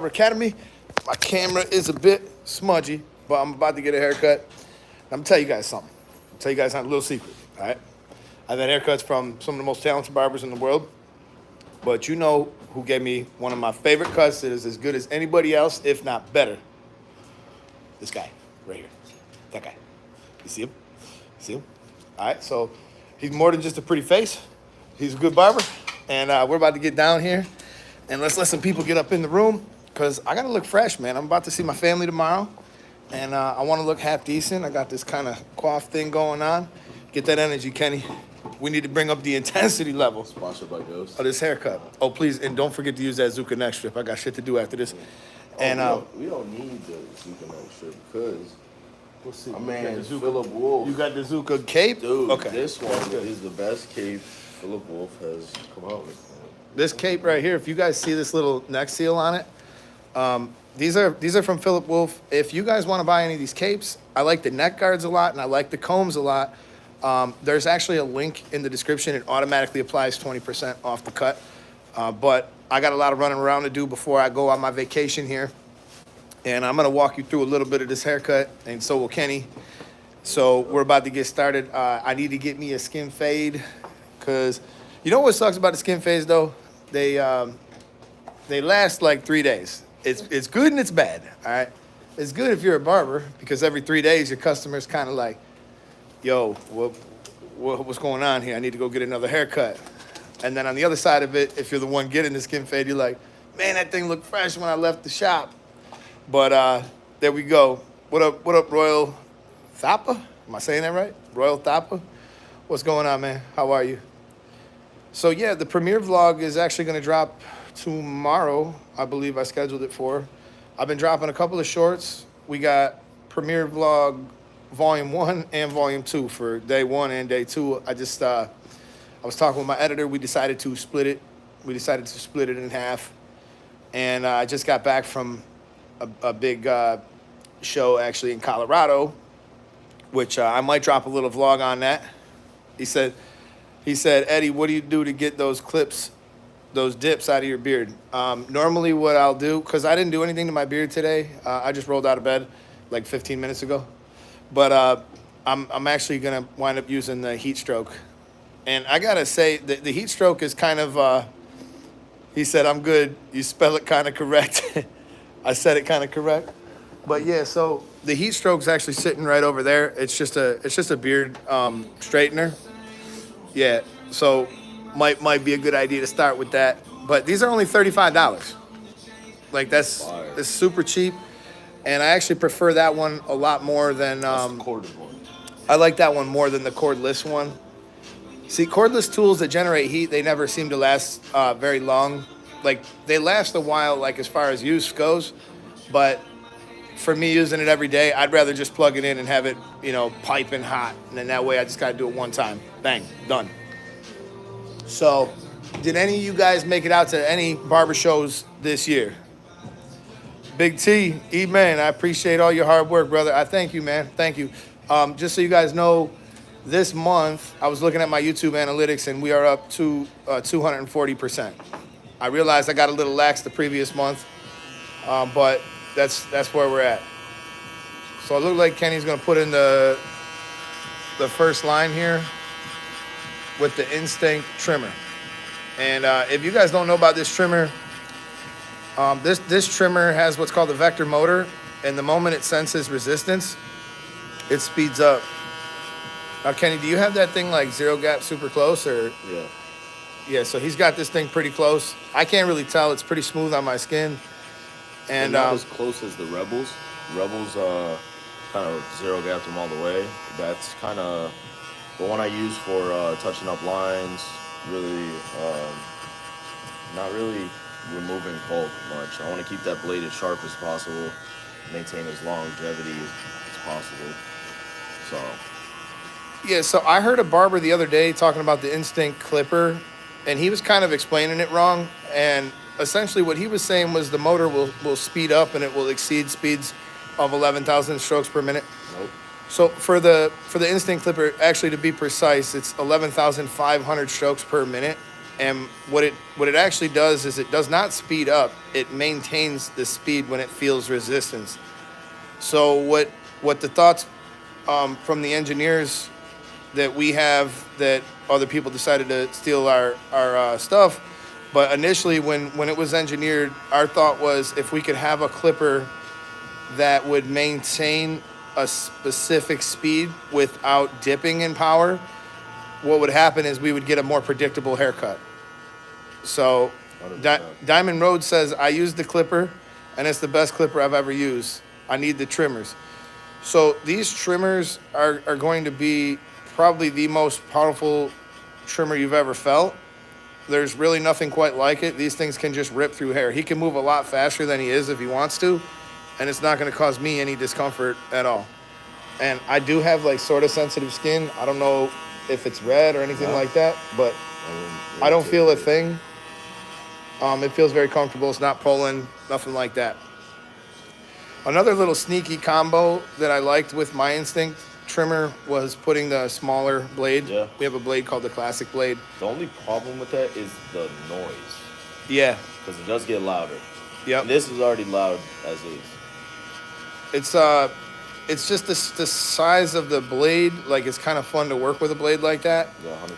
Academy. My camera is a bit smudgy, but I'm about to get a haircut. I'm gonna tell you guys something. Tell you guys a little secret, all right? I've had haircuts from some of the most talented barbers in the world, but you know who gave me one of my favorite cuts that is as good as anybody else, if not better? This guy right here. That guy. You see him? See him? All right, so he's more than just a pretty face. He's a good barber, and we're about to get down here, and let's let some people get up in the room, because I got to look fresh, man. I'm about to see my family tomorrow, and I want to look half decent. I got this kind of coif thing going on. Get that energy, Kenny. We need to bring up the intensity level. Sponsored by Ghost. Of this haircut. Oh, please, and don't forget to use that Zuka neck strip. I got shit to do after this. And we don't need the Zuka neck strip because we'll see. My man Philip Wolf. You got the Zuka cape? Dude, okay. This one is the best cape Philip Wolf has come out with. This cape right here, if you guys see this little neck seal on it, these are from Philip Wolf. If you guys want to buy any of these capes, I like the neck guards a lot and I like the combs a lot. There's actually a link in the description. It automatically applies 20% off the cut. But I got a lot of running around to do before I go on my vacation here. And I'm going to walk you through a little bit of this haircut, and so will Kenny. So we're about to get started. I need to get me a skin fade because you know what sucks about the skin fades, though? They last like 3 days. It's good and it's bad, all right? It's good if you're a barber because every 3 days your customer's kind of like, yo, what's going on here? I need to go get another haircut. And then on the other side of it, if you're the one getting the skin fade, you're like, man, that thing looked fresh when I left the shop. But there we go. What up, Royal Thapa? Am I saying that right? Royal Thapa? What's going on, man? How are you? So yeah, the premiere vlog is actually going to drop tomorrow. I believe I scheduled it for. I've been dropping a couple of shorts. We got premiere vlog volume 1 and volume 2 for day 1 and day 2. I was talking with my editor. We decided to split it. We decided to split it in half. And I just got back from a big show actually in Colorado, which I might drop a little vlog on that. He said, Eddie, what do you do to get those clips, those dips out of your beard? Normally what I'll do, because I didn't do anything to my beard today. I just rolled out of bed like 15 minutes ago. But I'm actually going to wind up using the heat stroke. And I got to say, the heat stroke is kind of, he said, I'm good. You spell it kind of correct. I said it kind of correct. But yeah, so the heat stroke's actually sitting right over there. It's just a beard straightener. Yeah, so might be a good idea to start with that. But these are only $35. Like that's super cheap. And I actually prefer that one a lot more than That's the corded one. I like that one more than the cordless one. See, cordless tools that generate heat, they never seem to last very long. Like, they last a while, like, as far as use goes. But for me using it every day, I'd rather just plug it in and have it, piping hot. And then that way I just got to do it one time. Bang, done. So, did any of you guys make it out to any barber shows this year? Big T, E-Man, I appreciate all your hard work, brother. I thank you, man. Thank you. Just so you guys know, this month, I was looking at my YouTube analytics, and we are up to 240%. I realized I got a little lax the previous month, but that's where we're at. So it looks like Kenny's going to put in the first line here with the Instinct trimmer. And if you guys don't know about this trimmer, this trimmer has what's called a vector motor, and the moment it senses resistance, it speeds up. Now, Kenny, do you have that thing like zero gap super close, or? Yeah. Yeah, so he's got this thing pretty close. I can't really tell. It's pretty smooth on my skin. And not as close as the Rebels. Rebels kind of zero gapped them all the way. That's kind of the one I use for touching up lines. Really, not really removing bulk much. I want to keep that blade as sharp as possible, maintain as longevity as possible. So. Yeah, so I heard a barber the other day talking about the Instinct clipper, and he was kind of explaining it wrong. And essentially what he was saying was the motor will speed up and it will exceed speeds of 11,000 strokes per minute. Nope. So for the Instinct clipper, actually to be precise, it's 11,500 strokes per minute. And what it actually does is it does not speed up. It maintains the speed when it feels resistance. So what the thoughts from the engineers that we have, that other people decided to steal our stuff, but initially when it was engineered, our thought was if we could have a clipper that would maintain a specific speed without dipping in power, what would happen is we would get a more predictable haircut. So Diamond Road says, I use the clipper, and it's the best clipper I've ever used. I need the trimmers. So these trimmers are going to be probably the most powerful trimmer you've ever felt. There's really nothing quite like it. These things can just rip through hair. He can move a lot faster than he is if he wants to, and it's not going to cause me any discomfort at all. And I do have like sort of sensitive skin. I don't know if it's red or anything like that, but I don't feel a thing. It feels very comfortable. It's not pulling, nothing like that. Another little sneaky combo that I liked with my Instinct trimmer was putting the smaller blade. Yeah. We have a blade called the Classic blade. The only problem with that is the noise. Yeah. Because it does get louder. Yep. And this is already loud as is. It's just the size of the blade. Like, it's kind of fun to work with a blade like that. Yeah, 100%.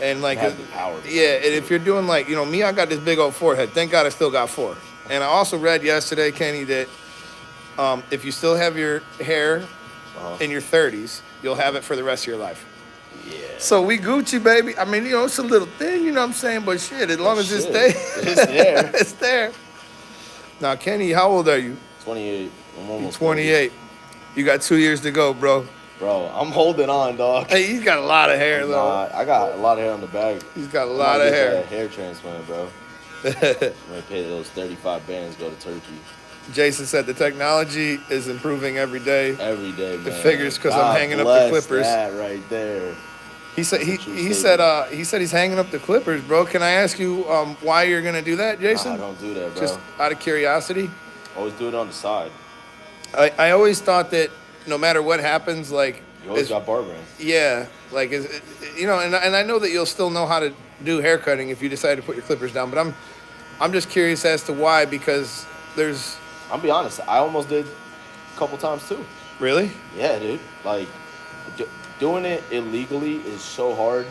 And like, It has the power. yeah, and if you're doing like, me, I got this big old forehead. Thank God I still got 4. And I also read yesterday, Kenny, that if you still have your hair in your 30s, you'll have it for the rest of your life. Yeah. So we Gucci, baby. I mean, it's a little thin, you know what I'm saying? But shit, as long as it Shit. stays, It's there. it's there. Now, Kenny, how old are you? 28. I'm almost 28. You got 2 years to go, bro. Bro, I'm holding on, dog. Hey, he's got a lot of hair, though. Nah, I got a lot of hair on the back. He's got a I lot might of get hair. that hair transplant, bro. I'm gonna pay those 35 bands, go to Turkey. Jason said the technology is improving every day. Every day, man. The figures, 'cause I'm God hanging up the bless clippers. That right there. He said That's a true he statement. said he's hanging up the clippers, bro. Can I ask you why you're gonna do that, Jason? Nah, don't do that, bro. Just out of curiosity. Always do it on the side. I always thought that no matter what happens, like, You always got barbering. yeah, like, and I know that you'll still know how to do hair cutting if you decide to put your clippers down. But I'm just curious as to why, because there's I'll be honest, I almost did a couple times too. really. Yeah, dude. Like, doing it illegally is so hard.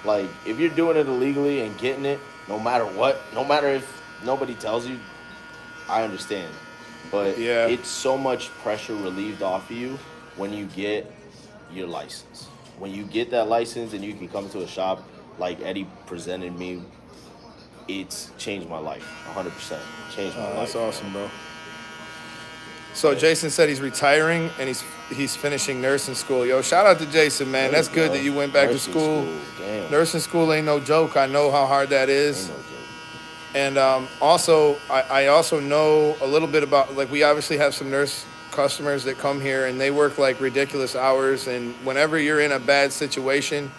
Like, if you're doing it illegally and getting it, no matter what, no matter if nobody tells you, I understand. But Yeah. it's so much pressure relieved off of you when you get your license. When you get that license and you can come to a shop like Eddie presented me, it's changed my life. 100%. Changed my life. That's awesome, bro. So Jason said he's retiring and he's finishing nursing school. Yo, shout out to Jason, man. That's good that you went back Nursing to school. Damn. Nursing school ain't no joke. I know how hard that is. Ain't no joke. And also, I also know a little bit about, like, we obviously have some nurse customers that come here and they work like ridiculous hours. And whenever you're in a bad situation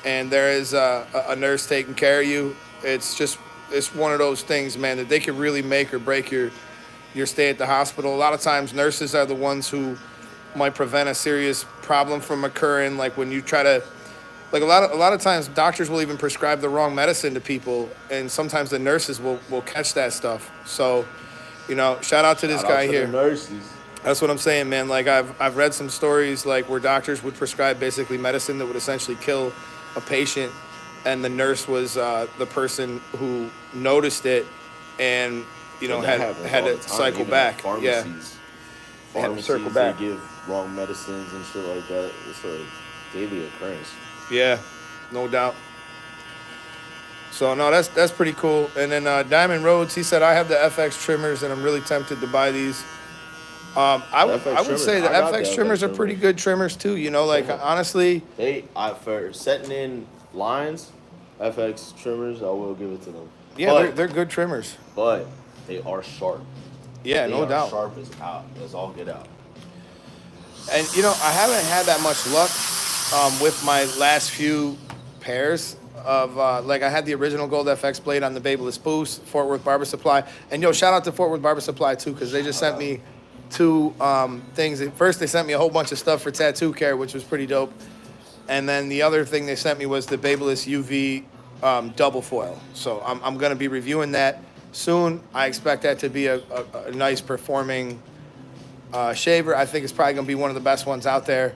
and there is a nurse taking care of you, it's one of those things, man, that they can really make or break your stay at the hospital. A lot of times nurses are the ones who might prevent a serious problem from occurring. Like when you try to, like a lot of times doctors will even prescribe the wrong medicine to people, and sometimes the nurses will catch that stuff. So, shout out to this Shout out guy to here. the nurses. That's what I'm saying, man. Like I've read some stories like where doctors would prescribe basically medicine that would essentially kill a patient, and the nurse was the person who noticed it and That had happens had all to the time, cycle even back. at Yeah. Pharmacies. They had to circle Pharmacies, back. they give wrong medicines and shit like that. It's a daily occurrence. Yeah, no doubt. So no, that's pretty cool. And then Diamond Roads, he said I have the FX trimmers and I'm really tempted to buy these. I would trimmers, say the I got FX the trimmers FX are pretty good trimmers too. Like honestly, For setting in lines, FX trimmers, I will give it to them. yeah, But- they're good trimmers. But they are sharp. Yeah, They no are doubt. Sharp as all get out. And I haven't had that much luck with my last few pairs of like I had the original Gold FX blade on the Babeless Boost, Fort Worth Barber Supply, and shout out to Fort Worth Barber Supply too, because they just sent me 2 things. First, they sent me a whole bunch of stuff for tattoo care, which was pretty dope, and then the other thing they sent me was the Babeless UV double foil. So I'm going to be reviewing that soon. I expect that to be a nice performing shaver. I think it's probably going to be one of the best ones out there.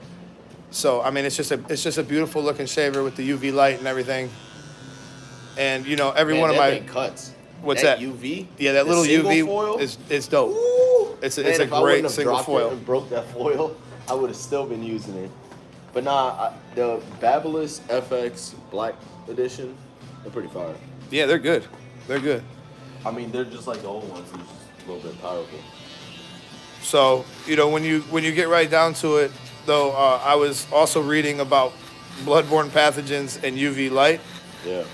So I mean, it's just a beautiful looking shaver with the UV light and everything. And you know, every one of my cuts. what's that? UV? Yeah, that the little single UV foil? is dope. Ooh. It's Man, a if I wouldn't great have single dropped foil. it and broke that foil, I would have still been using it. But nah, the Babyliss FX Black Edition, they're pretty fire. Yeah, they're good. They're good. I mean, they're just like the old ones, they're just a little bit powerful. So you know, when you get right down to it, though, I was also reading about bloodborne pathogens and UV light. Yeah.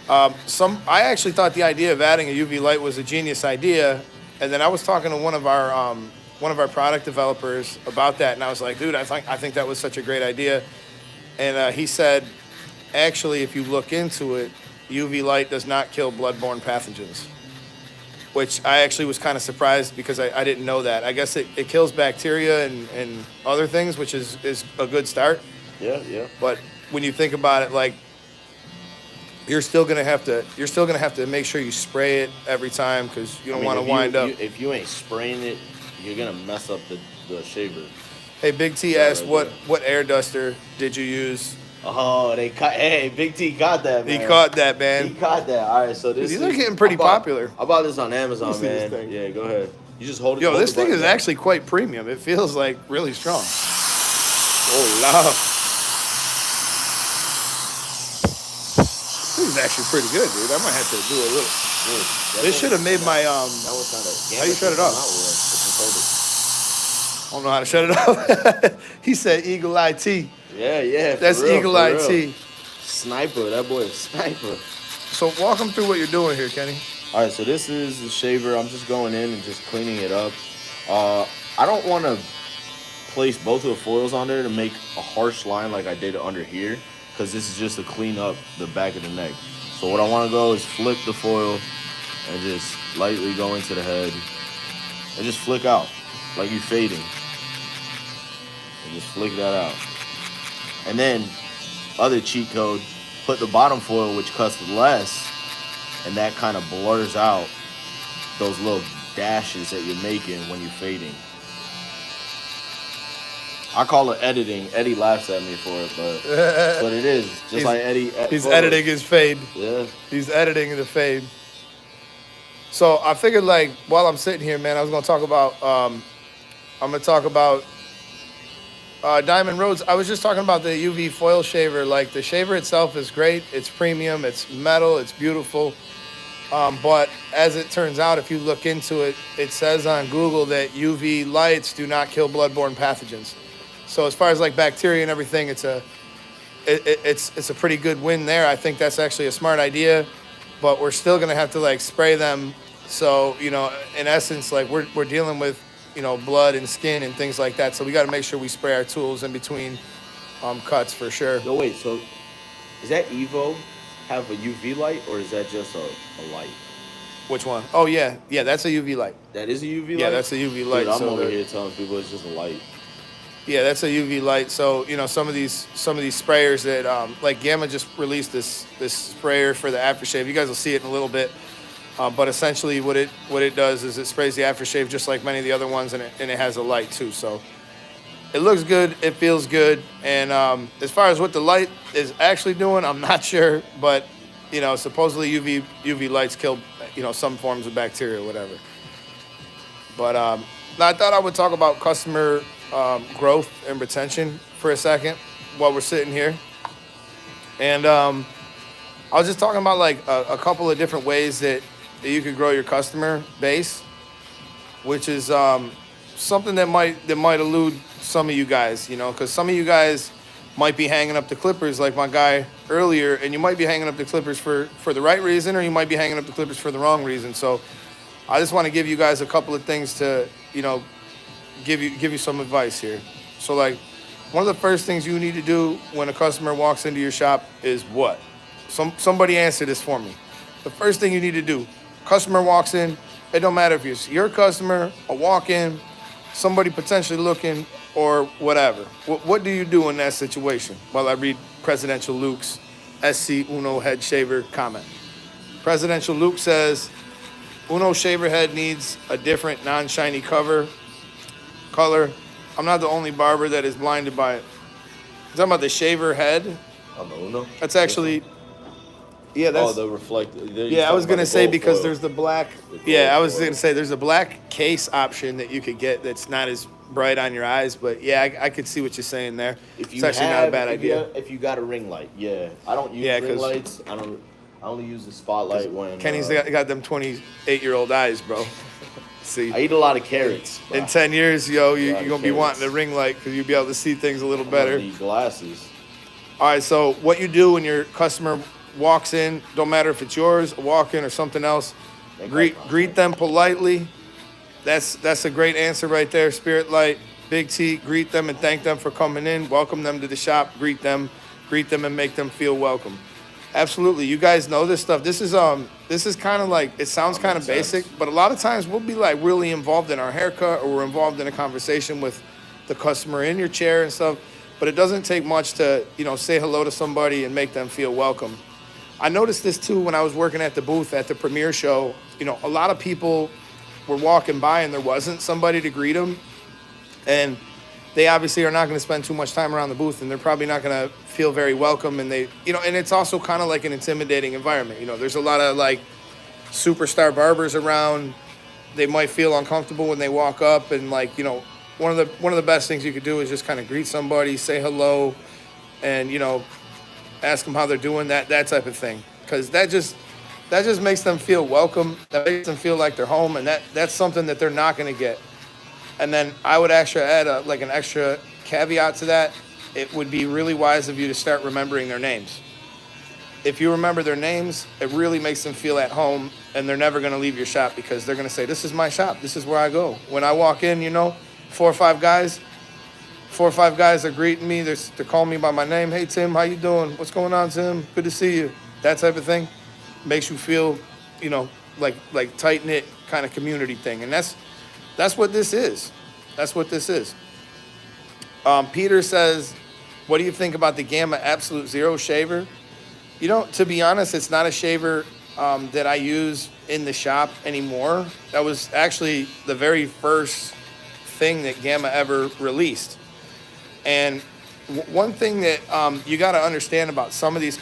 I actually thought the idea of adding a UV light was a genius idea, and then I was talking to one of our product developers about that, and I was like, dude, I think that was such a great idea, and he said, actually, if you look into it, UV light does not kill bloodborne pathogens, which I actually was kind of surprised because I didn't know that. I guess it kills bacteria and other things, which is a good start. Yeah, yeah. But when you think about it, like, you're still gonna have to make sure you spray it every time because you don't want to wind up. If you ain't spraying it, you're gonna mess up the shaver. Hey, Big T asked, what air duster did you use? Oh, hey, Big T got that, man. He caught that, man. He caught that. All right, so These are getting pretty popular. I bought this on Amazon, Let me see this man. thing. Yeah, go ahead. You just hold it. Yo, hold this the thing button is down. actually quite premium. It feels like really strong. Oh, love. This is actually pretty good, dude. I might have to do a little. This should have made my That was kind of. How you shut it off? I don't know how to shut it off. He said Eagle Eye T. Yeah. That's for real, Eagle for Eye real. T. Sniper, that boy is sniper. So walk them through what you're doing here, Kenny. All right, so this is the shaver. I'm just going in and just cleaning it up. I don't want to place both of the foils on there to make a harsh line like I did under here, because this is just to clean up the back of the neck. So what I want to go is flip the foil and just lightly go into the head and just flick out like you're fading. And just flick that out. And then, other cheat code, put the bottom foil, which cuts less, and that kind of blurs out those little dashes that you're making when you're fading. I call it editing. Eddie laughs at me for it, but it is. Just like Eddie. He's editing his fade. Yeah. He's editing the fade. So I figured, like, while I'm sitting here, man, I was gonna talk about Diamond Roads. I was just talking about the UV foil shaver. Like, the shaver itself is great. It's premium. It's metal. It's beautiful. But as it turns out, if you look into it, it says on Google that UV lights do not kill bloodborne pathogens. So as far as like bacteria and everything, it's a pretty good win there. I think that's actually a smart idea, but we're still gonna have to like spray them. So, you know, in essence, like we're dealing with, you know, blood and skin and things like that. So we got to make sure we spray our tools in between cuts for sure. No, wait. So, is that Evo have a UV light, or is that just a light? Which one? Oh yeah, that's a UV light. That is a UV light. Yeah, that's a UV light. Dude, I'm so over here telling people it's just a light. Yeah, that's a UV light. So, you know, some of these sprayers that like Gamma just released this sprayer for the aftershave. You guys will see it in a little bit. But essentially what it does is it sprays the aftershave just like many of the other ones, and it has a light too. So it looks good, it feels good, and as far as what the light is actually doing, I'm not sure, but you know, supposedly UV lights kill, you know, some forms of bacteria or whatever. But I thought I would talk about customer growth and retention for a second while we're sitting here. And I was just talking about like a couple of different ways that you could grow your customer base, which is something that might elude some of you guys, you know, because some of you guys might be hanging up the clippers like my guy earlier, and you might be hanging up the clippers for the right reason, or you might be hanging up the clippers for the wrong reason. So I just want to give you guys a couple of things to, you know, give you some advice here. So like, one of the first things you need to do when a customer walks into your shop is what? Somebody answer this for me. The first thing you need to do, customer walks in, it don't matter if it's your customer, a walk-in, somebody potentially looking, or whatever. What do you do in that situation? Well, I read Presidential Luke's SC Uno head shaver comment. Presidential Luke says, Uno shaver head needs a different non-shiny color. I'm not the only barber that is blinded by it. You talking about the shaver head? On the Uno? That's actually, yeah, Oh, that's, the reflect. yeah, I was gonna say because there's the black, yeah, I was foil. gonna say there's a black case option that you could get that's not as bright on your eyes, but yeah, I could see what you're saying there. If you It's actually not a bad if you idea. if you got a ring light, yeah. I don't use Yeah, ring 'cause- lights. I only use the spotlight when Kenny's got them 28-year-old eyes, bro. See, I eat a lot of carrots. Bro. in 10 years, yo, lot you're of gonna be wanting a carrots. ring light because you'll be able to see things a little I better. need glasses. All right, so what you do when your customer walks in, don't matter if it's yours, a walk-in, or something else, greet them politely. That's a great answer right there. Spirit Light, Big T, greet them and thank them for coming in. Welcome them to the shop. Greet them and make them feel welcome. Absolutely, you guys know this stuff. This is kind of like, it sounds kind of basic, but a lot of times we'll be like really involved in our haircut, or we're involved in a conversation with the customer in your chair and stuff. But it doesn't take much to, say hello to somebody and make them feel welcome. I noticed this too when I was working at the booth at the premiere show. A lot of people were walking by and there wasn't somebody to greet them. And they obviously are not going to spend too much time around the booth, and they're probably not going to feel very welcome. And and it's also kind of like an intimidating environment. There's a lot of like superstar barbers around. They might feel uncomfortable when they walk up, and one of the best things you could do is just kind of greet somebody, say hello, and ask them how they're doing, that type of thing, because that just makes them feel welcome. That makes them feel like they're home, and that's something that they're not going to get. And then I would actually add an extra caveat to that. It would be really wise of you to start remembering their names. If you remember their names, it really makes them feel at home, and they're never going to leave your shop, because they're going to say, this is my shop. This is where I go. When I walk in, 4 or 5 guys are greeting me. They're calling me by my name. Hey, Tim, how you doing? What's going on, Tim? Good to see you. That type of thing makes you feel, like tight-knit kind of community thing. And that's what this is. That's what this is. Peter says, what do you think about the Gamma Absolute Zero shaver? To be honest, it's not a shaver that I use in the shop anymore. That was actually the very first thing that Gamma ever released. And one thing that you got to understand about some of these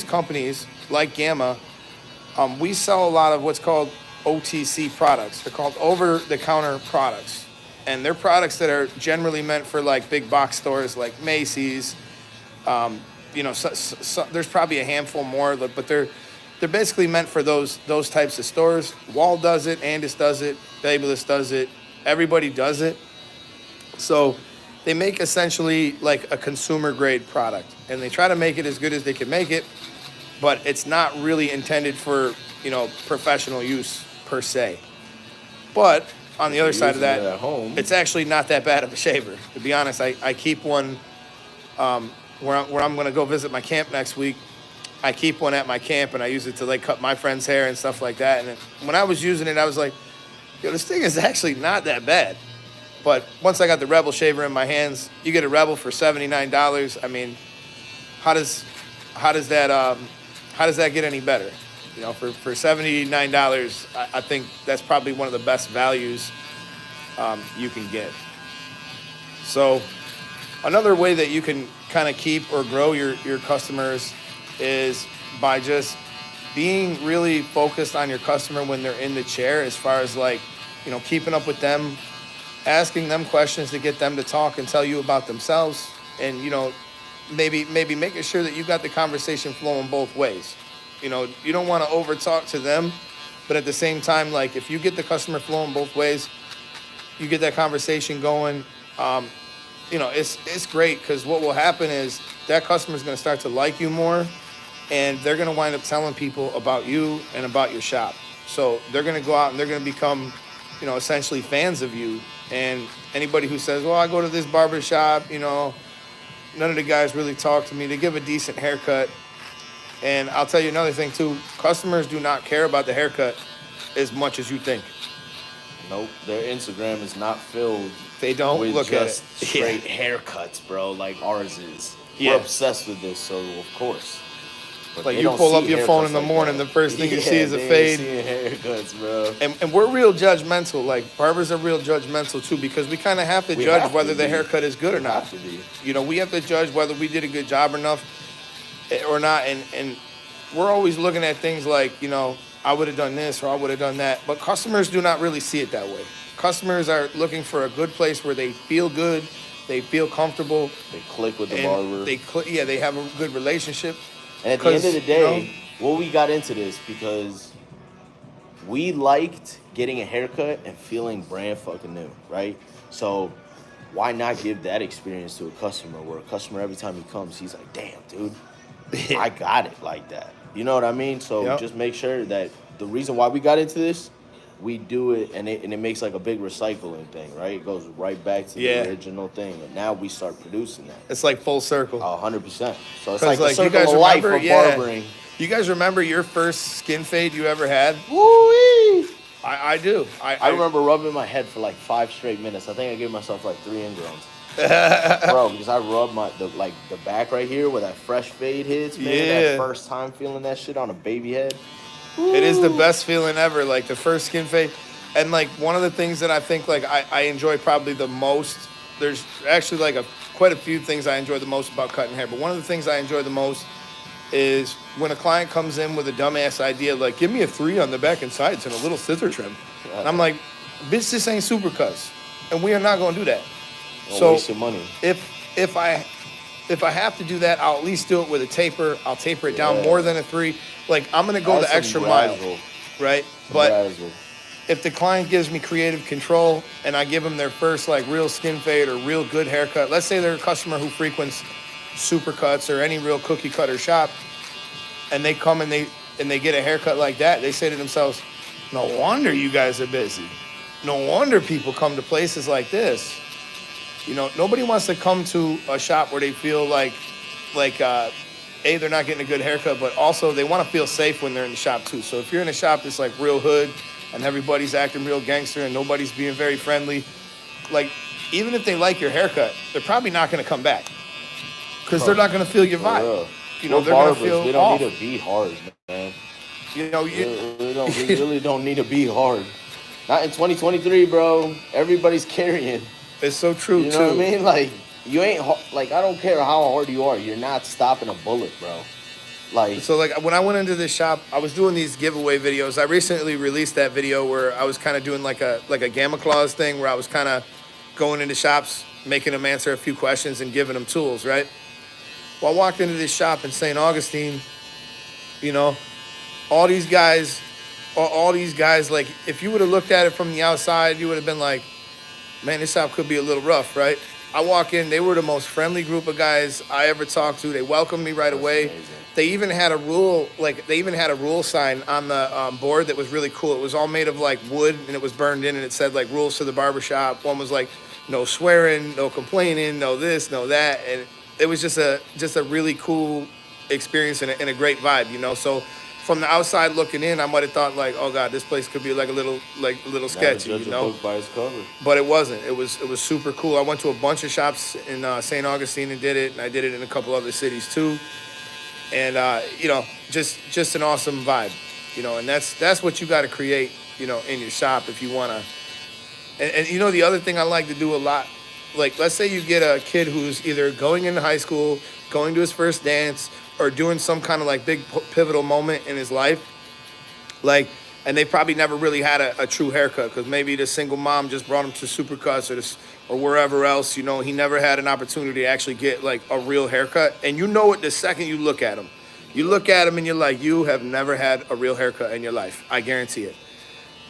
companies like Gamma, we sell a lot of what's called OTC products. They're called over-the-counter products, and they're products that are generally meant for like big box stores like Macy's. There's probably a handful more, but they're basically meant for those types of stores. Wall does it, Andis does it, Babyless does it. Everybody does it. So they make essentially like a consumer grade product, and they try to make it as good as they can make it, but it's not really intended for, professional use per se. But on the other side of that, at home, it's actually not that bad of a shaver. To be honest, I keep one where I'm going to go visit my camp next week. I keep one at my camp, and I use it to like cut my friend's hair and stuff like that. And when I was using it, I was like, this thing is actually not that bad. But once I got the Rebel shaver in my hands, you get a Rebel for $79. I mean, how does that get any better? For $79, I think that's probably one of the best values you can get. So another way that you can kind of keep or grow your customers is by just being really focused on your customer when they're in the chair, as far as like, keeping up with them, asking them questions to get them to talk and tell you about themselves, and, maybe making sure that you got the conversation flowing both ways. You don't want to over talk to them, but at the same time, like if you get the customer flowing both ways, you get that conversation going. It's great, because what will happen is that customer is going to start to like you more, and they're going to wind up telling people about you and about your shop. So they're going to go out and they're going to become, essentially fans of you. And anybody who says, well, I go to this barber shop, none of the guys really talk to me. They give a decent haircut. And I'll tell you another thing too. Customers do not care about the haircut as much as you think. Nope, their Instagram is not filled. They don't with look just at it. straight haircuts, bro, like ours is. Yeah. We're obsessed with this, so of course. But Like they you don't pull up see your phone in haircuts the like morning, that. the first thing you see Yeah, is a they fade. ain't seeing haircuts, bro. And we're real judgmental. Like barbers are real judgmental too because we kind of have to We judge have whether to the be. haircut is good or We not. have to be. You know, we have to judge whether we did a good job enough or not. And we're always looking at things like, you know, I would have done this or I would have done that. But customers do not really see it that way. Customers are looking for a good place where they feel good, they feel comfortable, They click with the and barber. yeah, they have a good relationship. And at the end of Because, the you know, day, well, we got into this because we liked getting a haircut and feeling brand fucking new, right? So why not give that experience to a customer where a customer every time he comes, he's like, damn, dude, I got it like that. You know what I mean? So yep. just make sure that the reason why we got into this, we do it and it makes like a big recycling thing, right? It goes right back to Yeah. the original thing. And now we start producing that. It's like full circle. 100%. So it's Because like the like you circle guys of life remember, of yeah. barbering. You guys remember your first skin fade you ever had? Woo-wee! I do. I remember rubbing my head for like 5 straight minutes. I think I gave myself like 3 ingrowns. Bro, because I rubbed the back right here where that fresh fade hits, man. Yeah. That first time feeling that shit on a baby head. It is the best feeling ever, like the first skin fade. And like one of the things that I think like I enjoy probably the most, there's actually like quite a few things I enjoy the most about cutting hair, but one of the things I enjoy the most is when a client comes in with a dumbass idea like, give me a 3 on the back and sides and a little scissor trim. And I'm like, bitch, this ain't Supercuts. And we are not gonna do that. Don't waste your money. If I have to do that, I'll at least do it with a taper. I'll taper it down Yeah. more than a 3. Like I'm gonna go Add the some extra mile, razzle. right? Some But razzle. if the client gives me creative control and I give them their first like real skin fade or real good haircut, let's say they're a customer who frequents Supercuts or any real cookie cutter shop, and they come and they get a haircut like that, they say to themselves, no wonder you guys are busy. No wonder people come to places like this. You know, nobody wants to come to a shop where they feel like A, they're not getting a good haircut, but also they want to feel safe when they're in the shop too. So if you're in a shop that's like real hood and everybody's acting real gangster and nobody's being very friendly, like even if they like your haircut, they're probably not going to come back because they're not going to feel your vibe. Real. You know, We're they're going barbers. to feel We don't off. need to be hard, man. You know, We really don't need to be hard. Not in 2023, bro. Everybody's carrying. it's so true You too. know what I mean? Like, you ain't like, I don't care how hard you are. You're not stopping a bullet, bro. Like, So like when I went into this shop, I was doing these giveaway videos. I recently released that video where I was kind of doing like a Gamma Clause thing where I was kind of going into shops, making them answer a few questions and giving them tools, right? Well, I walked into this shop in St. Augustine, you know, all these guys, like if you would have looked at it from the outside, you would have been like, man, this shop could be a little rough, right? I walk in, they were the most friendly group of guys I ever talked to. They welcomed me right away. amazing. They even had a rule sign on the board that was really cool. It was all made of like wood and it was burned in and it said like rules to the barbershop. One was like no swearing, no complaining, no this, no that. And it was just a really cool experience and a great vibe, you know? So from the outside looking in, I might have thought like, oh God, this place could be like a little never sketchy, judge you a know? book by its cover. But it wasn't. It was super cool. I went to a bunch of shops in St. Augustine and did it, and I did it in a couple other cities too. And you know, just an awesome vibe, you know. And that's what you got to create, you know, in your shop if you wanna. And you know, the other thing I like to do a lot, like let's say you get a kid who's either going into high school, going to his first dance, or doing some kind of like big pivotal moment in his life, like. And they probably never really had a true haircut because maybe the single mom just brought him to Supercuts or wherever else. You know, he never had an opportunity to actually get like a real haircut. And you know it the second you look at him. You look at him and you're like, you have never had a real haircut in your life. I guarantee it.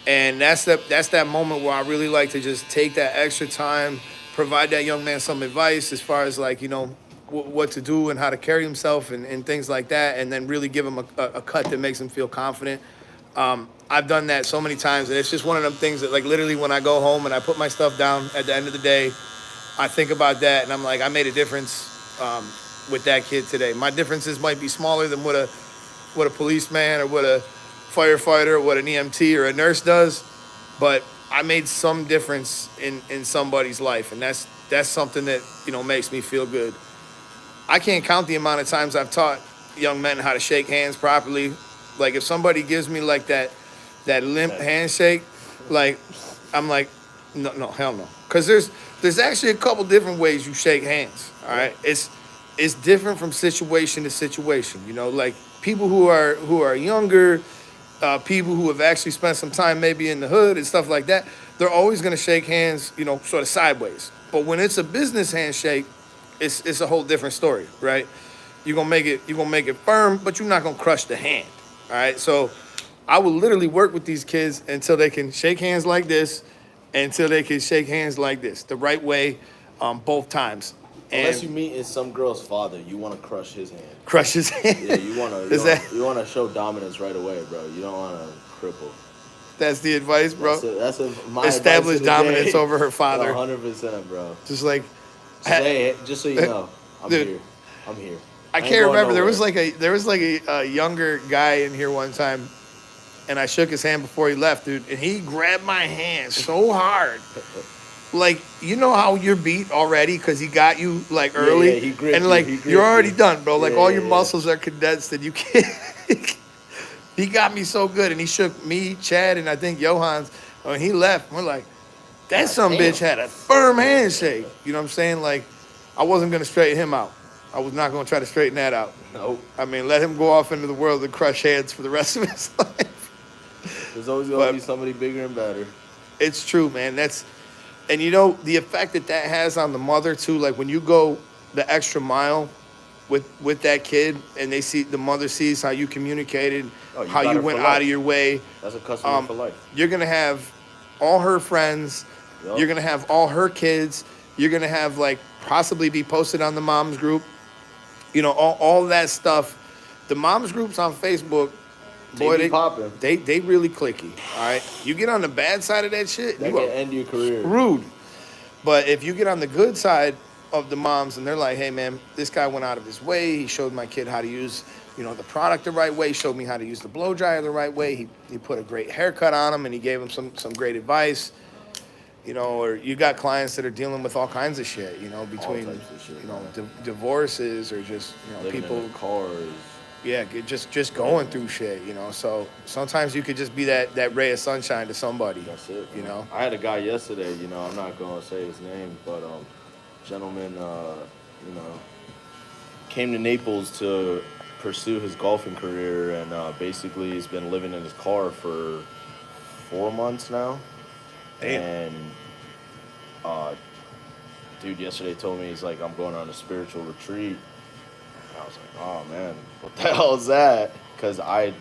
And that's that moment where I really like to just take that extra time, provide that young man some advice as far as like, you know, what to do and how to carry himself and things like that. And then really give him a cut that makes him feel confident. I've done that so many times, and it's just one of them things that, like, literally when I go home and I put my stuff down at the end of the day, I think about that, and I'm like, I made a difference with that kid today. My differences might be smaller than what a policeman or what a firefighter or what an EMT or a nurse does, but I made some difference in somebody's life, and that's something that, you know, makes me feel good. I can't count the amount of times I've taught, young men how to shake hands properly. Like if somebody gives me like that limp handshake, like I'm like, no, hell no. Because there's actually a couple different ways you shake hands. All right, it's different from situation to situation. You know, like people who are younger, people who have actually spent some time maybe in the hood and stuff like that, they're always gonna shake hands, you know, sort of sideways. But when it's a business handshake, it's a whole different story, right? You're gonna make it firm, but you're not gonna crush the hand. All right. So I will literally work with these kids until they can shake hands like this, until they can shake hands like this, the right way, both times. Unless And you meet some girl's father, you want to crush his hand. crush his hand. Yeah, you want to. Is that You want to show dominance right away, bro. You don't want to cripple. that's the advice, bro? My Establish advice of the dominance day. over her father. 100%, bro. Just like Say it, just so you know, I'm Dude. here. I'm here. I ain't can't going remember. There nowhere. was like a younger guy in here one time, and I shook his hand before he left, dude, and he grabbed my hand so hard. Like, you know how you're beat already because he got you like early, yeah, he gripped and you, like he gripped you're already you. done, bro. Like Yeah, all your yeah. muscles are condensed, and you can't. He got me so good, and he shook me, Chad, and I think Johan's. When he left, we're like, that some damn. bitch had a firm handshake. You know what I'm saying? Like, I wasn't gonna straighten him out. I was not gonna try to straighten that out. Nope. I mean, let him go off into the world and crush heads for the rest of his life. There's always gonna But- be somebody bigger and better. It's true, man. And you know the effect that has on the mother too. Like when you go the extra mile with that kid, and the mother sees how you communicated, Oh, you how got you her went for out life. of your way. That's a customer for life. You're gonna have all her friends. Yup. You're gonna have all her kids. You're gonna have like possibly be posted on the moms group. You know, all that stuff. The moms groups on Facebook, boy, be popping. they really clicky. All right, you get on the bad side of that shit, That you can are end your career. rude. But if you get on the good side of the moms and they're like, hey man, this guy went out of his way. He showed my kid how to use, you know, the product the right way. He showed me how to use the blow dryer the right way. He put a great haircut on him and he gave him some great advice. You know, or you got clients that are dealing with all kinds of shit, you know, between, types of shit, you know, man. divorces or just, you know, Living people, in cars. yeah, just going through shit, you know. So sometimes you could just be that ray of sunshine to somebody. That's it. You man. know? I had a guy yesterday. You know, I'm not gonna say his name, but gentleman, you know, came to Naples to pursue his golfing career, and basically he's been living in his car for 4 months now. Damn. And dude yesterday told me he's like, I'm going on a spiritual retreat. And I was like, oh man, what the hell is that? Because I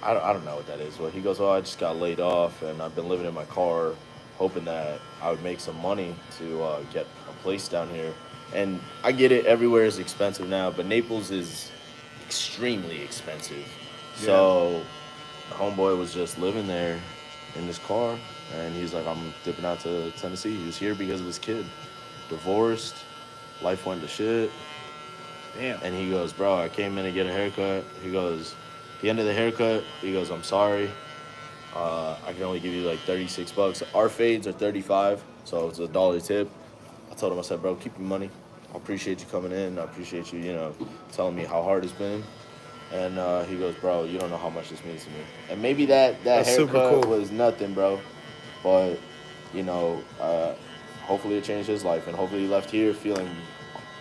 don't know what that is. Well, he goes, oh, I just got laid off and I've been living in my car hoping that I would make some money to get a place down here. And I get it, everywhere is expensive now, but Naples is extremely expensive. So the homeboy was just living there in his car, and he's like, I'm dipping out to Tennessee. He was here because of his kid. Divorced, life went to shit. Damn. And he goes, bro, I came in to get a haircut. He goes, the end of the haircut, he goes, I'm sorry. I can only give you like $36. Our fades are 35, so it's $1 tip. I told him, I said, bro, keep your money. I appreciate you coming in. I appreciate you, you know, telling me how hard it's been. And he goes, bro, you don't know how much this means to me. And maybe that That's super haircut cool. was nothing, bro. But, you know, hopefully it changed his life. And hopefully he left here feeling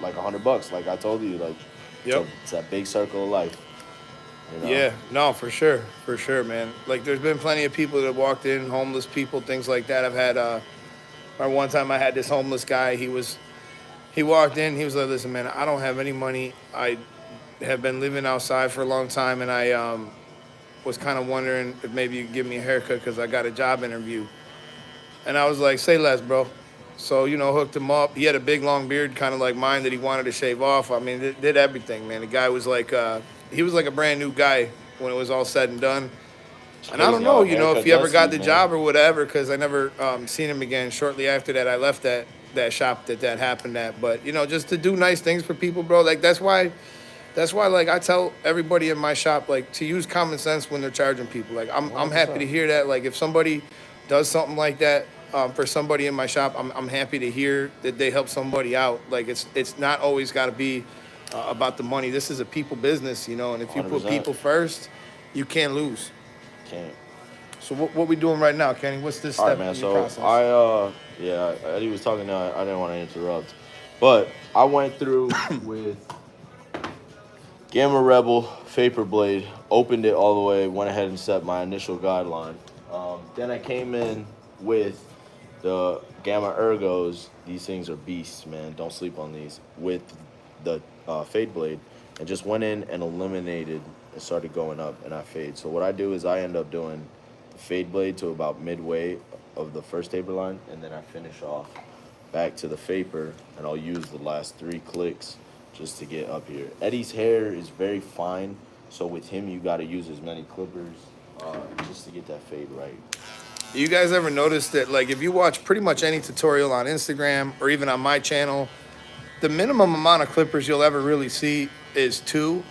like $100. Like I told you, like, Yep. it's that big circle of life. You know? Yeah, no, for sure, man. Like, there's been plenty of people that walked in, homeless people, things like that. I've had, one time I had this homeless guy. He walked in. He was like, "Listen, man, I don't have any money. I have been living outside for a long time, and I was kind of wondering if maybe you could give me a haircut because I got a job interview." And I was like, "Say less, bro." So, you know, hooked him up. He had a big long beard, kind of like mine, that he wanted to shave off. I mean, did everything, man. The guy was like, he was like a brand new guy when it was all said and done. And I don't know, you know, if he ever got the job or whatever, because I never seen him again. Shortly after that, I left that shop that happened at. But, you know, just to do nice things for people, bro. Like, that's why, like, I tell everybody in my shop, like, to use common sense when they're charging people. Like, I'm happy to hear that. Like, if somebody does something like that for somebody in my shop, I'm happy to hear that they help somebody out. Like, it's not always got to be about the money. This is a people business, you know, and if you put 100%. people first, you can't lose. Can't. So what we doing right now, Kenny? What's this All step right, man. in your So process? yeah, Eddie was talking. I didn't want to interrupt, but I went through with Gamma Rebel Vapor Blade, opened it all the way, went ahead and set my initial guideline. Then I came in with the Gamma Ergos. These things are beasts, man. Don't sleep on these. With the Fade Blade, and just went in and eliminated and started going up, and I fade. So what I do is I end up doing the Fade Blade to about midway of the first taper line, and then I finish off back to the Vapor, and I'll use the last 3 clicks just to get up here. Eddie's hair is very fine, so with him you got to use as many clippers just to get that fade right. You guys ever notice that, like, if you watch pretty much any tutorial on Instagram or even on my channel, the minimum amount of clippers you'll ever really see is 2.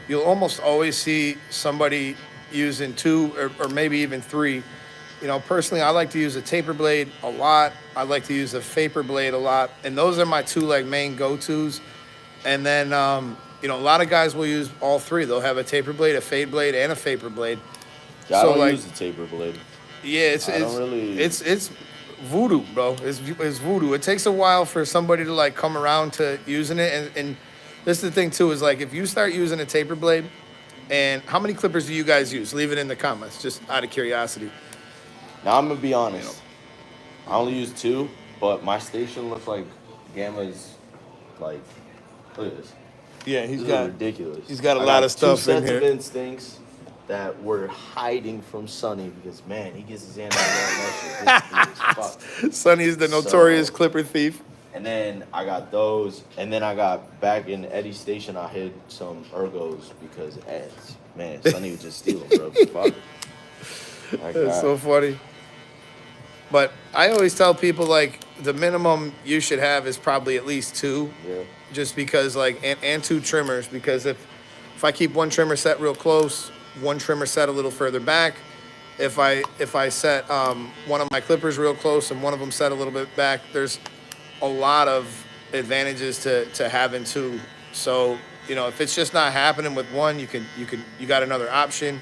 You'll almost always see somebody using 2 or maybe even 3. You know, personally, I like to use a taper blade a lot. I like to use a vapor blade a lot, and those are my 2 like main go-tos. And then, you know, a lot of guys will use all 3. They'll have a taper blade, a fade blade, and a vapor blade. Yeah, So, I don't like, use the taper blade. yeah, I don't really. it's voodoo, bro. It's voodoo. It takes a while for somebody to like come around to using it, and this is the thing too, is like if you start using a taper blade, and how many clippers do you guys use? Leave it in the comments, just out of curiosity. Now I'm gonna be honest. I only use 2, but my station looks like Gamma's. Like, look at this. Yeah, This is ridiculous. he's got a I lot of stuff 2 in sets here. of instincts that were hiding from Sonny because man, he gets his hand out of that shit. Sonny's the notorious So- clipper thief. And then I got those, and then I got back in Eddie's station. I hid some Ergos because man, Sonny would just steal them, bro. Fuck. Like It's that. so funny. But I always tell people like the minimum you should have is probably at least 2. Yeah. Just because like and 2 trimmers, because if I keep one trimmer set real close, one trimmer set a little further back, if I set one of my clippers real close and one of them set a little bit back, there's a lot of advantages to having 2. So, you know, if it's just not happening with one, you got another option,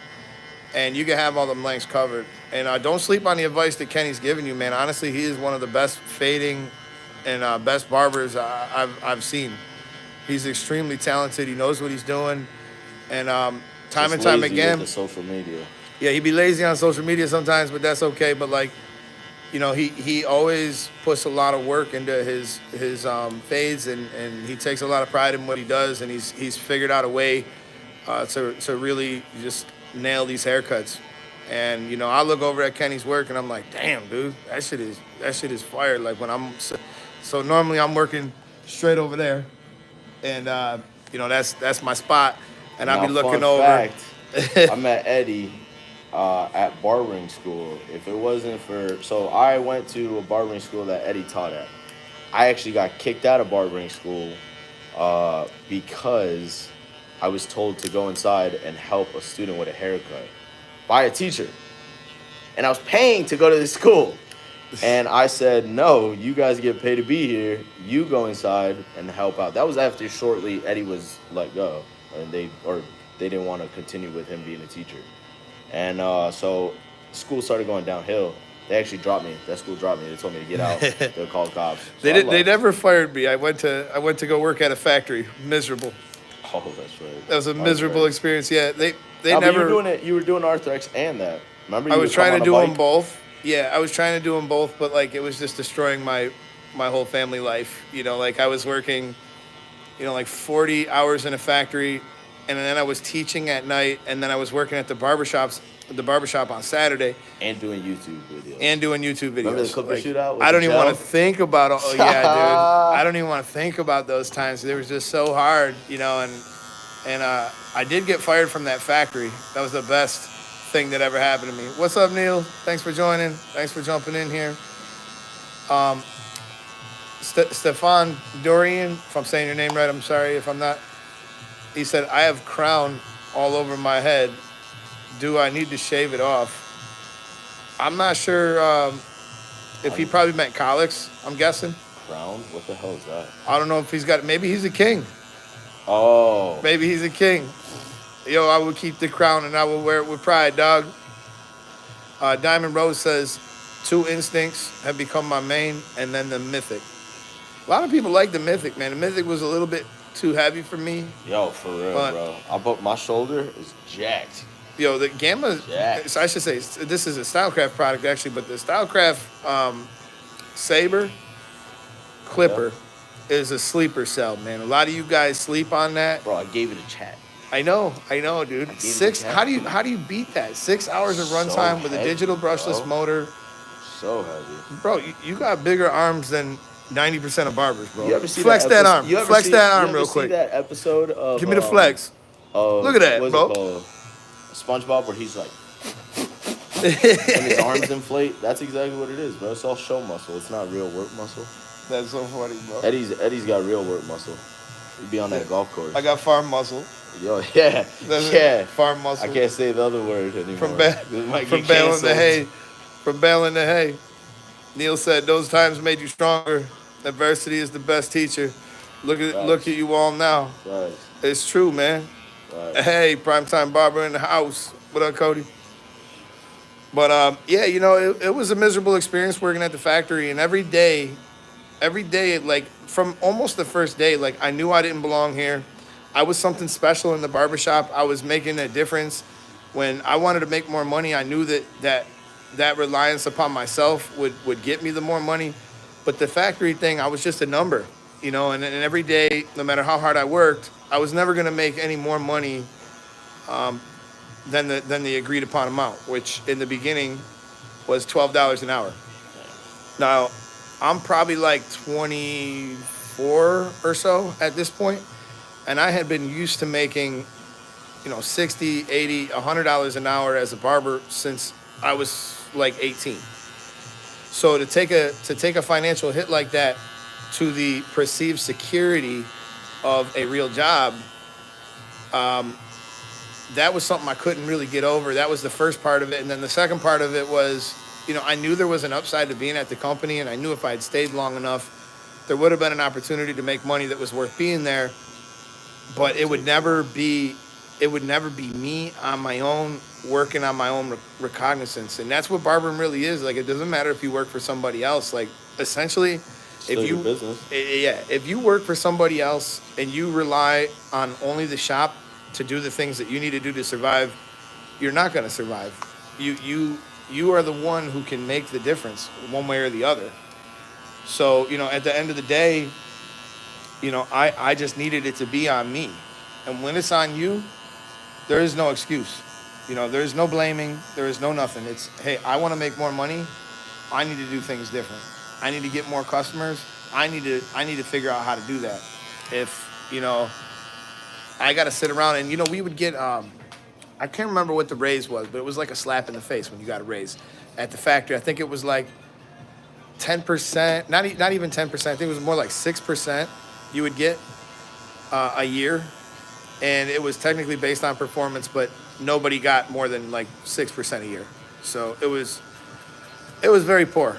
and you can have all them lengths covered. And don't sleep on the advice that Kenny's giving you, man. Honestly, he is one of the best fading and best barbers I've seen. He's extremely talented. He knows what he's doing, and time Just and time lazy again, with the social media. yeah, he be lazy on social media sometimes, but that's okay. But like, you know, he always puts a lot of work into his fades, and he takes a lot of pride in what he does, and he's figured out a way to really just nail these haircuts. And you know, I look over at Kenny's work, and I'm like, damn, dude, that shit is fire. Like when so normally I'm working straight over there, and you know that's my spot, and I'll be Now, looking fun over. fact, I met Eddie at barbering school. If it wasn't for, so I went to a barbering school that Eddie taught at. I actually got kicked out of barbering school because I was told to go inside and help a student with a haircut by a teacher. And I was paying to go to this school. And I said, no, you guys get paid to be here. You go inside and help out. That was after shortly Eddie was let go. And they didn't want to continue with him being a teacher. And so school started going downhill. They actually dropped me. That school dropped me. They told me to get out. They called cops. So They never fired me. I went to go work at a factory. Miserable. Oh, that's right. That was a miserable Arthrex. experience. Yeah, they No, but never. you were doing Arthrex and that. Remember, I you was would come trying on to a do bike? them both. Yeah, I was trying to do them both, but like it was just destroying my whole family life. You know, like I was working, you know, like 40 hours in a factory, and then I was teaching at night, and then I was working at the barbershop on Saturday. And doing YouTube videos. And doing YouTube videos. Remember the Clipper shootout with I don't the even want gel? to think about. Oh yeah, dude. I don't even want to think about those times. They were just so hard, you know. And I did get fired from that factory. That was the best thing that ever happened to me. What's up, Neil? Thanks for joining. Thanks for jumping in here. Stefan Dorian, if I'm saying your name right, I'm sorry if I'm not. He said, I have crown all over my head. Do I need to shave it off? I'm not sure if he probably meant colics, I'm guessing. Crown? What the hell is that? I don't know if he's got, maybe he's a king. Oh. Maybe he's a king. Yo, I would keep the crown and I will wear it with pride, dog. Diamond Rose says, two instincts have become my main, and then the mythic. A lot of people like the mythic, man. The mythic was a little bit too heavy for me. Yo, for real, But bro. My shoulder is jacked. yo, the Gamma, Jacked. so I should say, this is a Stylecraft product actually, but the Stylecraft Saber Clipper is a sleeper cell, man. A lot of you guys sleep on that. Bro, I gave it a chat. I know, dude. gave it Six. a How do you beat that? 6 hours of runtime with a heavy, digital brushless bro. motor, So heavy. bro. You got bigger arms than 90% of barbers, bro. You ever see Flex that arm. You ever Flex see, that you arm ever real see quick. that episode of Give me the flex. Look at that, what's bro. it called? SpongeBob, where he's like, when his arms inflate. That's exactly what it is, bro. It's all show muscle. It's not real work muscle. That's so funny, bro. Eddie's got real work muscle. He'd be on that golf course. I got farm muscle. Yo, yeah, That's yeah. it. Farm muscle. I can't say the other word anymore. From It might from get baling the canceled. hay. From baling the hay. Neil said those times made you stronger. Adversity is the best teacher. Look at you all now. Right, It's true, man. right. Hey, primetime barber in the house. What up, Cody? But yeah, you know, it was a miserable experience working at the factory, and every day, like from almost the first day, like I knew I didn't belong here. I was something special in the barbershop. I was making a difference. When I wanted to make more money, I knew that reliance upon myself would get me the more money. But the factory thing, I was just a number, you know, and every day, no matter how hard I worked, I was never going to make any more money than the agreed upon amount, which in the beginning was $12 an hour. Now, I'm probably like 24 or so at this point, and I had been used to making, you know, 60, 80, $100 an hour as a barber since I was like 18. So to take a financial hit like that to the perceived security of a real job, that was something I couldn't really get over. That was the first part of it. And then the second part of it was, you know, I knew there was an upside to being at the company, and I knew if I had stayed long enough, there would have been an opportunity to make money that was worth being there. But it would never be me on my own, working on my own recognizance. And that's what barbering really is. Like, it doesn't matter if you work for somebody else. Like, essentially, Still if you your business. yeah, if you work for somebody else and you rely on only the shop to do the things that you need to do to survive, you're not going to survive. You are the one who can make the difference one way or the other. So, you know, at the end of the day, you know, I just needed it to be on me. And when it's on you, there is no excuse. You know, there is no blaming. There is no nothing. It's, hey, I want to make more money. I need to do things different. I need to get more customers. I need to figure out how to do that. If, you know, I got to sit around and, you know, we would get, I can't remember what the raise was, but it was like a slap in the face when you got a raise at the factory. I think it was like 10%, not even 10%. I think it was more like 6% you would get a year. And it was technically based on performance, but nobody got more than like 6% a year. So it was very poor.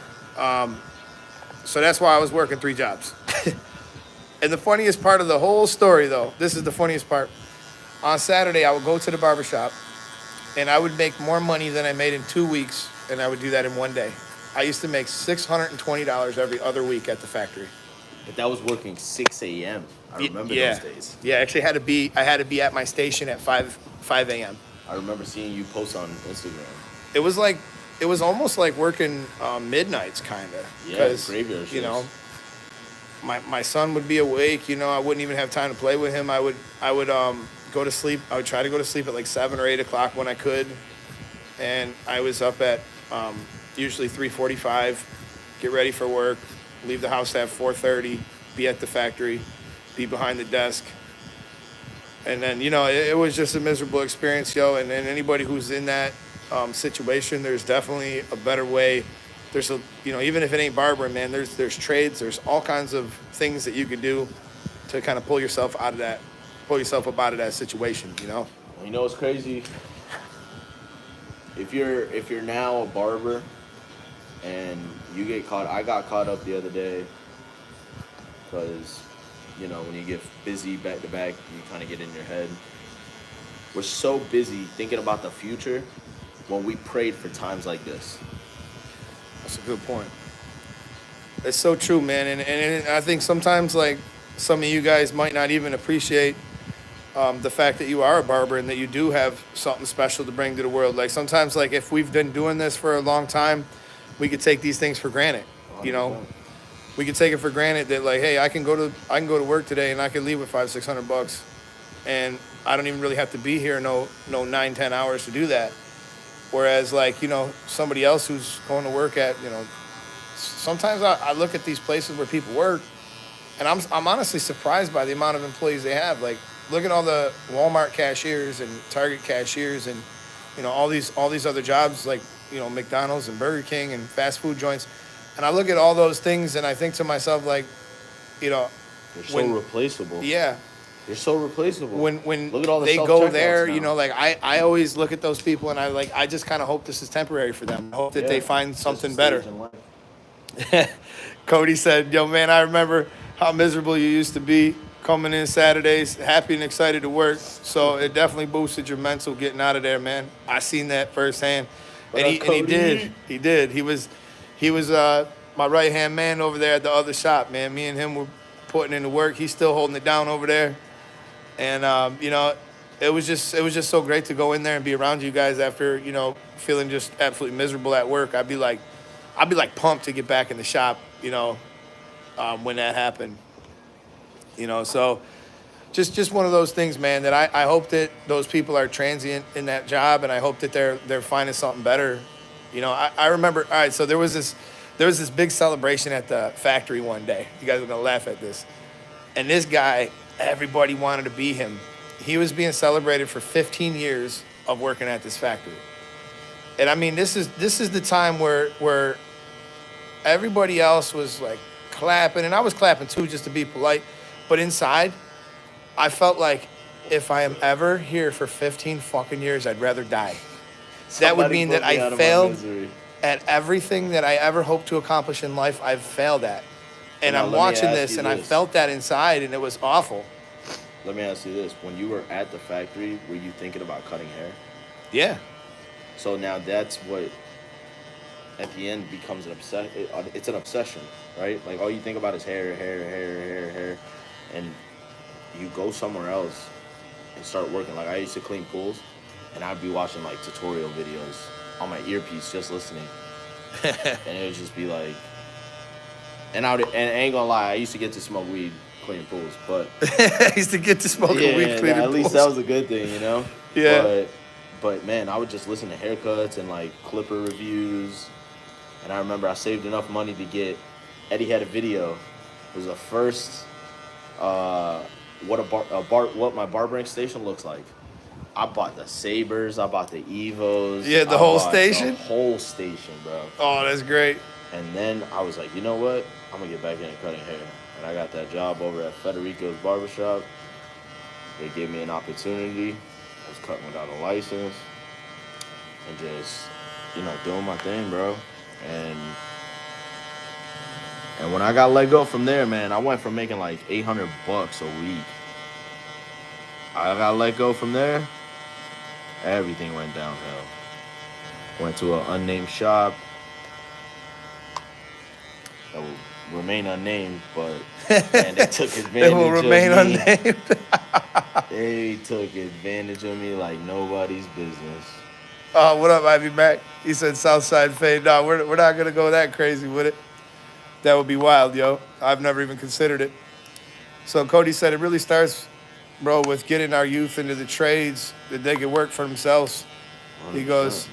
So that's why I was working 3 jobs. And the funniest part of the whole story, though, this is the funniest part. On Saturday, I would go to the barbershop, and I would make more money than I made in 2 weeks, and I would do that in one day. I used to make $620 every other week at the factory. But that was working 6 a.m. I remember those days. Yeah, actually I had to be at my station at 5 a.m. I remember seeing you post on Instagram. It was almost like working midnights, kind of. Yeah, graveyard shifts. You know, my son would be awake. You know, I wouldn't even have time to play with him. I would go to sleep. I would try to go to sleep at like 7 or 8 o'clock when I could, and I was up at usually 3:45, get ready for work, leave the house at 4:30, be at the factory, be behind the desk. And then, you know, it was just a miserable experience, yo. And anybody who's in that situation, there's definitely a better way. There's a, you know, even if it ain't barbering, man, there's trades, there's all kinds of things that you can do to kind of pull yourself up out of that situation, you know. You know what's crazy? If you're now a barber and you get caught, I got caught up the other day because you know, when you get busy back to back, you kind of get in your head. We're so busy thinking about the future when we prayed for times like this. That's a good point. It's so true, man. And I think sometimes, like, some of you guys might not even appreciate the fact that you are a barber and that you do have something special to bring to the world. Like, sometimes, like, if we've been doing this for a long time, we could take these things for granted. You know, 100%. we could take it for granted that, like, hey, I can go to work today and I can leave with $500-600, and I don't even really have to be here no 9-10 hours to do that. Whereas, like, you know, somebody else who's going to work at, you know, sometimes I look at these places where people work, and I'm honestly surprised by the amount of employees they have. Like, look at all the Walmart cashiers and Target cashiers, and, you know, all these other jobs, like, you know, McDonald's and Burger King and fast food joints. And I look at all those things and I think to myself, like, you know, You're so replaceable. yeah, You're so replaceable. when Look at all the they go self-checkouts there, now. you know, like, I always look at those people and I just kind of hope this is temporary for them. I hope that they Yeah. find Just a something stage better. in life. Cody said, yo, man, I remember how miserable you used to be coming in Saturdays, happy and excited to work. So it definitely boosted your mental getting out of there, man. I seen that firsthand. And he Cody? did. He did. He was my right-hand man over there at the other shop, man. Me and him were putting in the work. He's still holding it down over there. And, you know, it was just so great to go in there and be around you guys after, you know, feeling just absolutely miserable at work. I'd be like pumped to get back in the shop, you know, when that happened. You know, so just one of those things, man, that I hope that those people are transient in that job, and I hope that they're finding something better. You know, I remember, all right, so there was this big celebration at the factory one day. You guys are gonna laugh at this. And this guy, everybody wanted to be him. He was being celebrated for 15 years of working at this factory. And I mean, this is the time where everybody else was like clapping, and I was clapping too, just to be polite. But inside, I felt like if I am ever here for 15 fucking years, I'd rather die. That would mean that I failed at everything that I ever hoped to accomplish in life. I've failed at. And Now, I'm let me watching ask this, you and I this. felt that inside, and it was awful. Let me ask you this: when you were at the factory, were you thinking about cutting hair? Yeah. So now that's what, at the end, becomes an obsession. It's an obsession, right? Like all you think about is hair, and you go somewhere else and start working. Like I used to clean pools, and I'd be watching like tutorial videos on my earpiece, just listening, and it would just be like, and I ain't gonna lie, I used to get to smoke weed cleaning pools, but I used to get to smoke a weed cleaning at least pools. that was a good thing, you know. Yeah. But man, I would just listen to haircuts and like clipper reviews, and I remember I saved enough money to get. Eddie had a video. It was the first. What my barbering station looks like. I bought the Sabers, I bought the Evos. Yeah, the I whole bought station? The whole station, bro. Oh, that's great. And then I was like, you know what? I'm gonna get back into cutting hair. And I got that job over at Federico's Barbershop. They gave me an opportunity. I was cutting without a license. And just, you know, doing my thing, bro. And when I got let go from there, man, I went from making like $800 a week. I got let go from there. Everything went downhill. Went to an unnamed shop that will remain unnamed, but man, they took advantage They will remain of me. unnamed. They took advantage of me like nobody's business. Oh, what up, Ivy Mac? He said Southside Fade. No, we're not going to go that crazy with it. That would be wild, yo. I've never even considered it. So Cody said it really starts, bro, with getting our youth into the trades that they can work for themselves. He goes,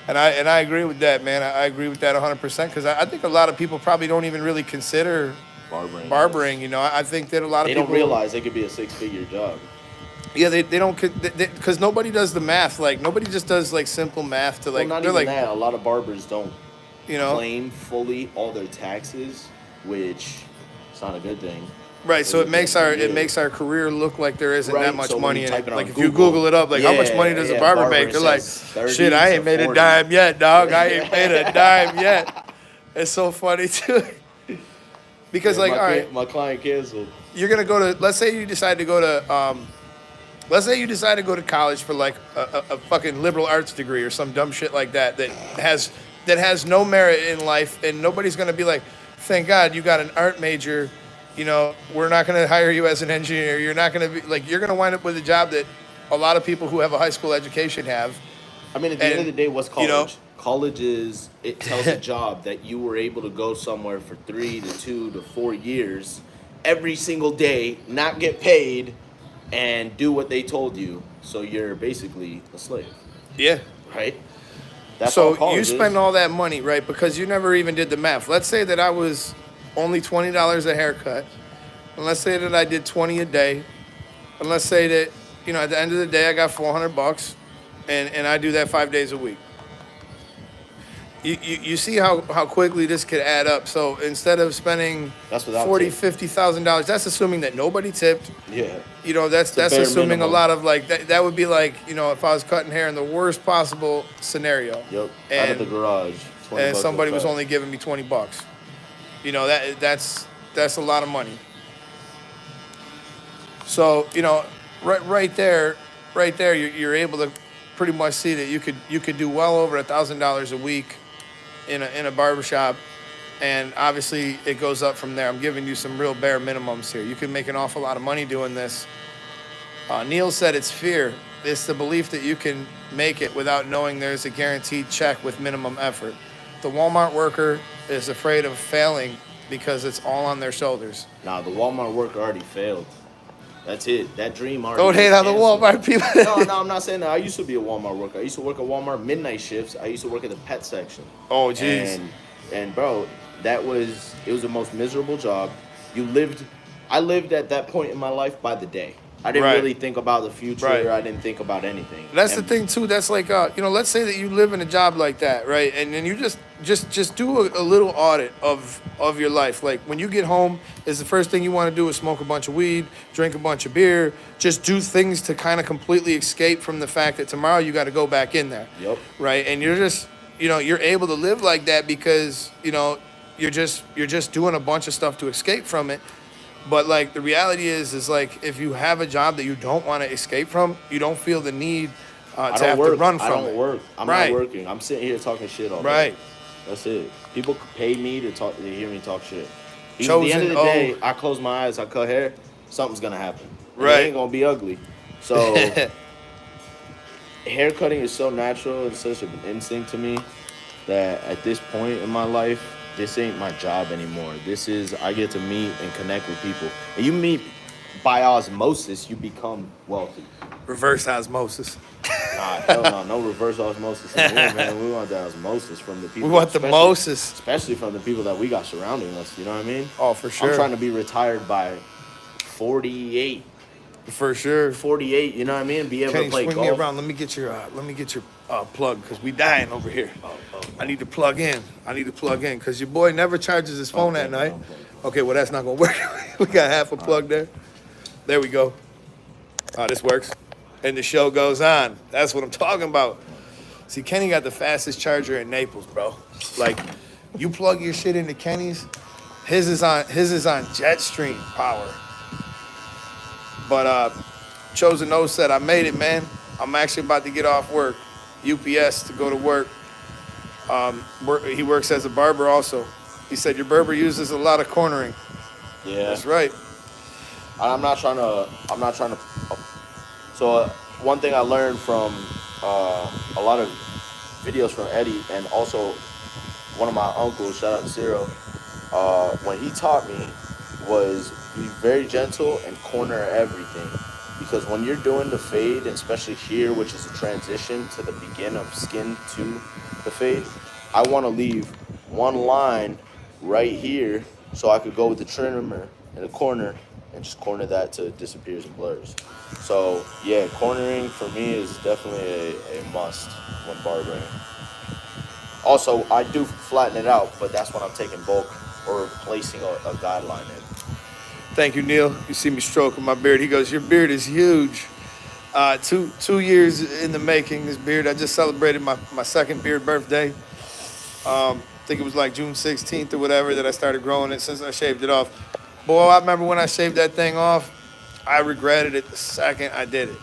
and I agree with that, man. I agree with that 100% because I think a lot of people probably don't even really consider barbering. You know, I think that a lot of people don't realize it could be a 6-figure job. Yeah, they don't, because nobody does the math. Like, nobody just does, like, simple math to, like, Well, not they're even like, that. A lot of barbers don't you know, claim fully all their taxes, which is not a good thing. right. So it makes Yeah. our career look like there isn't Right, that much so when money you in type it. it on Like, if you Google, Google it up, like, how much money does a barber barber make? They're like, says 30 shit, I ain't to made a 40. dime yet, dog. I ain't made a dime yet. It's so funny, too. Because Yeah, like, all right, my client canceled. you're gonna go to. Let's say you decide to go to. Let's say you decide to go to college for like a fucking liberal arts degree or some dumb shit like that has that has no merit in life, and nobody's gonna be like, thank God you got an art major. You know, we're not gonna hire you as an engineer. You're not gonna be like you're gonna wind up with a job that a lot of people who have a high school education have. I mean, at the end of the day, what's college? You know, College is, it tells a job that you were able to go somewhere for 3 to 2 to 4 years every single day, not get paid, and do what they told you. So you're basically a slave, yeah. right? That's all So college you is. spend all that money, right? Because you never even did the math. Let's say that I was only $20 a haircut, and let's say that I did 20 a day, and let's say that at the end of the day I got $400, and I do that 5 days a week. You see how quickly this could add up. So instead of spending That's without $40,000, tip. $50,000, that's assuming that nobody tipped. Yeah. That's a bare assuming minimum. a lot of like that would be like if I was cutting hair in the worst possible scenario. Yep. Out And of the garage. 20 and bucks somebody a was cut. only giving me $20. That's a lot of money. So right there, you're able to pretty much see that you could do well over $1,000 a week in a barbershop, and obviously it goes up from there. I'm giving you some real bare minimums here. You can make an awful lot of money doing this. Neil said it's fear. It's the belief that you can make it without knowing there's a guaranteed check with minimum effort. The Walmart worker is afraid of failing because it's all on their shoulders. Nah, the Walmart worker already failed. That's it. That dream already. Don't hate was on the canceled. Walmart people. No, I'm not saying that. I used to be a Walmart worker. I used to work at Walmart midnight shifts. I used to work at the pet section. Oh, jeez. And bro, it was the most miserable job. I lived at that point in my life by the day. I didn't Right. really think about the future. Right. I didn't think about anything. That's the And thing too. That's like let's say that you live in a job like that, right? And then you just do a little audit of your life. Like when you get home, is the first thing you want to do is smoke a bunch of weed, drink a bunch of beer, just do things to kind of completely escape from the fact that tomorrow you got to go back in there. Yep. Right? And you're just you're able to live like that because you're just doing a bunch of stuff to escape from it. But like the reality is like if you have a job that you don't want to escape from, you don't feel the need to I have don't work. to run from I don't it. work. I'm Right. not working. I'm sitting here talking shit all day. Right. That's it. People pay me to hear me talk shit. At the Chosen end of the day, O. I close my eyes, I cut hair, something's gonna happen. And Right. It ain't gonna be ugly. So hair cutting is so natural and such an instinct to me that at this point in my life, this ain't my job anymore. This is, I get to meet and connect with people. And you meet by osmosis, you become wealthy. Reverse osmosis. Nah, hell no, no reverse osmosis in here, man. We want that osmosis from the people. We want the especially- Moses. especially from the people that we got surrounding us. You know what I mean? Oh, for sure. I'm trying to be retired by 48. For sure. 48, you know what I mean? Be able Kenny, to play swing golf. me around. Let me get your plug because we dying over here. I need to plug in. Because your boy never charges his phone at night. Okay, well that's not gonna work. We got half a plug there. There we go. This works. And the show goes on. That's what I'm talking about. See, Kenny got the fastest charger in Naples, bro. Like, you plug your shit into Kenny's, his is on Jetstream power. But Chosen O said, I made it, man. I'm actually about to get off work. UPS to go to work. He works as a barber also. He said, your barber uses a lot of cornering. Yeah. That's right. I'm not trying to. So one thing I learned from a lot of videos from Eddie and also one of my uncles, shout out to Cyril, when he taught me was be very gentle and corner everything. Because when you're doing the fade, and especially here, which is a transition to the begin of skin to the fade, I want to leave one line right here so I could go with the trimmer in the corner and just corner that till it disappears and blurs. So yeah, cornering for me is definitely a must when barbering. Also, I do flatten it out, but that's when I'm taking bulk or placing a guideline in. Thank you, Neil. You see me stroking my beard. He goes, your beard is huge. 2 years in the making, this beard. I just celebrated my second beard birthday. think it was like June 16th or whatever that I started growing it since I shaved it off. Boy, I remember when I shaved that thing off, I regretted it the second I did it.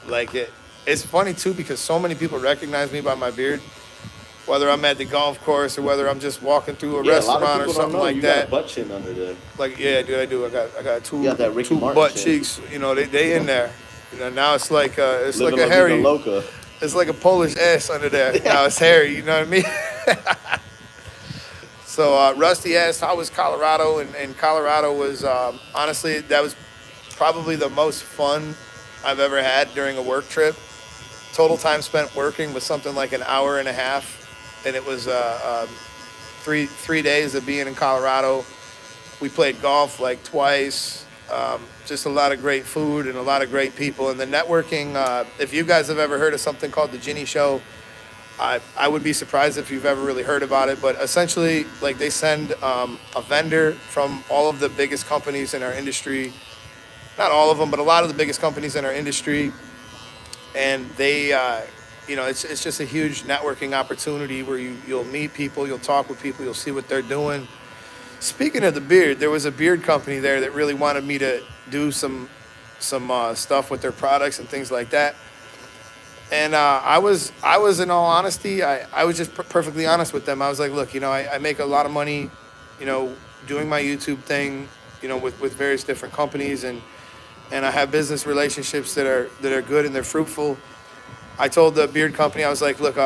Like it's funny too because so many people recognize me by my beard, whether I'm at the golf course or whether I'm just walking through a Yeah, a lot of restaurant or people don't something know like you got that. a butt chin under there. Like yeah, dude, I do. I got two You got that Ricky two Martin butt chin. cheeks. You know, they in there. You know, now it's like Living a La Vida hairy. Loca. It's like a Polish ass under there. Now it's hairy. You know what I mean? So Rusty asked how was Colorado, and Colorado was honestly that was probably the most fun I've ever had during a work trip. Total time spent working was something like an hour and a half, and it was 3 days of being in Colorado. We played golf like twice. Just a lot of great food and a lot of great people. And the networking, if you guys have ever heard of something called the Ginny Show, I would be surprised if you've ever really heard about it. But essentially, like they send a vendor from all of the biggest companies in our industry, not all of them, but a lot of the biggest companies in our industry. And they, it's just a huge networking opportunity where you'll meet people, you'll talk with people, you'll see what they're doing. Speaking of the beard, there was a beard company there that really wanted me to do some stuff with their products and things like that. And I was in all honesty, I was just perfectly honest with them. I was like, look, I make a lot of money, doing my YouTube thing, with various different companies, and I have business relationships that are good and they're fruitful. I told the beard company, I was like, look,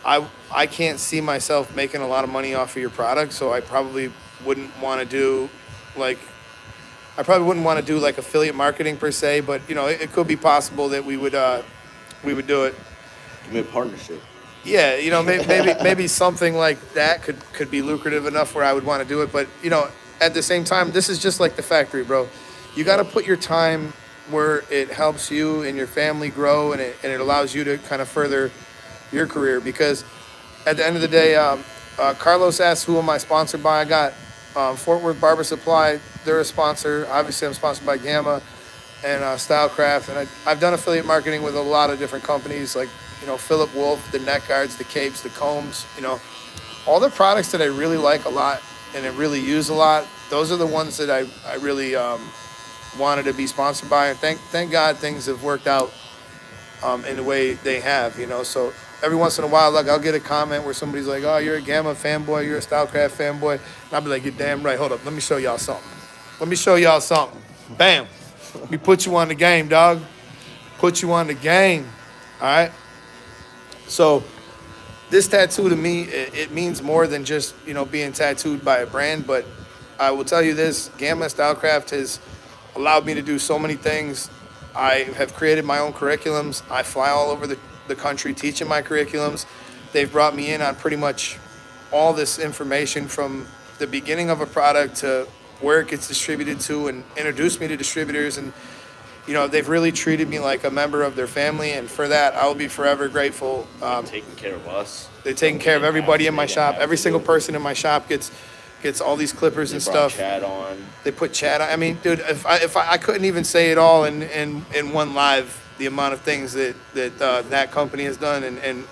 I can't see myself making a lot of money off of your product, so I probably wouldn't want to do like affiliate marketing per se, but it could be possible that we would do it. Give me a partnership. Yeah, maybe something like that could be lucrative enough where I would want to do it. But at the same time, this is just like the factory, bro. You got to put your time where it helps you and your family grow, and it allows you to kind of further your career. Because at the end of the day, Carlos asked, who am I sponsored by? I got Fort Worth Barber Supply. They're a sponsor. Obviously, I'm sponsored by Gamma and Stylecraft, and I've done affiliate marketing with a lot of different companies like Philip Wolf, the neck guards, the capes, the combs, all the products that I really like a lot and I really use a lot. Those are the ones that I really wanted to be sponsored by, and thank God things have worked out in the way they have. So every once in a while, like I'll get a comment where somebody's like, "Oh, you're a Gamma fanboy, you're a Stylecraft fanboy," and I'll be like, "You're damn right. Hold up, let me show y'all something. Bam. We put you on the game, dog. Put you on the game. All right." So this tattoo to me, it means more than just being tattooed by a brand. But I will tell you this: Gamma Stylecraft has allowed me to do so many things. I have created my own curriculums. I fly all over the country teaching my curriculums. They've brought me in on pretty much all this information from the beginning of a product to where it gets distributed to, and introduced me to distributors. And they've really treated me like a member of their family, and for that I will be forever grateful. Taking care of us. They're taking care of everybody in my shop. Every single person in my shop gets all these clippers and stuff. Chad on. They put Chad on. I mean, dude, if I couldn't even say it all in one live, the amount of things that company has done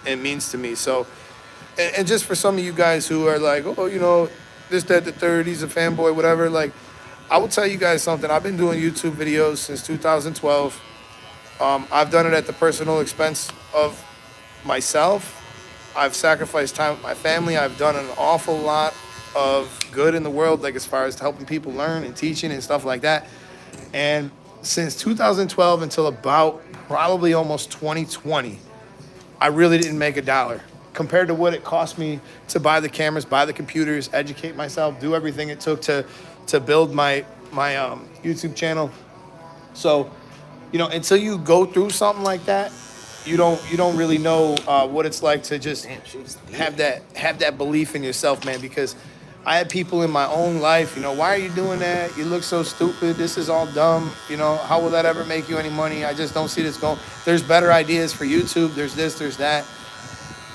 and means to me. So, and just for some of you guys who are like, oh, this, that, the third, he's a fanboy, whatever. Like, I will tell you guys something. I've been doing YouTube videos since 2012. I've done it at the personal expense of myself. I've sacrificed time with my family. I've done an awful lot of good in the world, like as far as helping people learn and teaching and stuff like that. And since 2012 until about probably almost 2020, I really didn't make a dollar compared to what it cost me to buy the cameras, buy the computers, educate myself, do everything it took to build my YouTube channel. So, until you go through something like that, you don't really know what it's like to just have that belief in yourself, man. Because I had people in my own life, why are you doing that? You look so stupid. This is all dumb. How will that ever make you any money? I just don't see this going. There's better ideas for YouTube. There's this, there's that.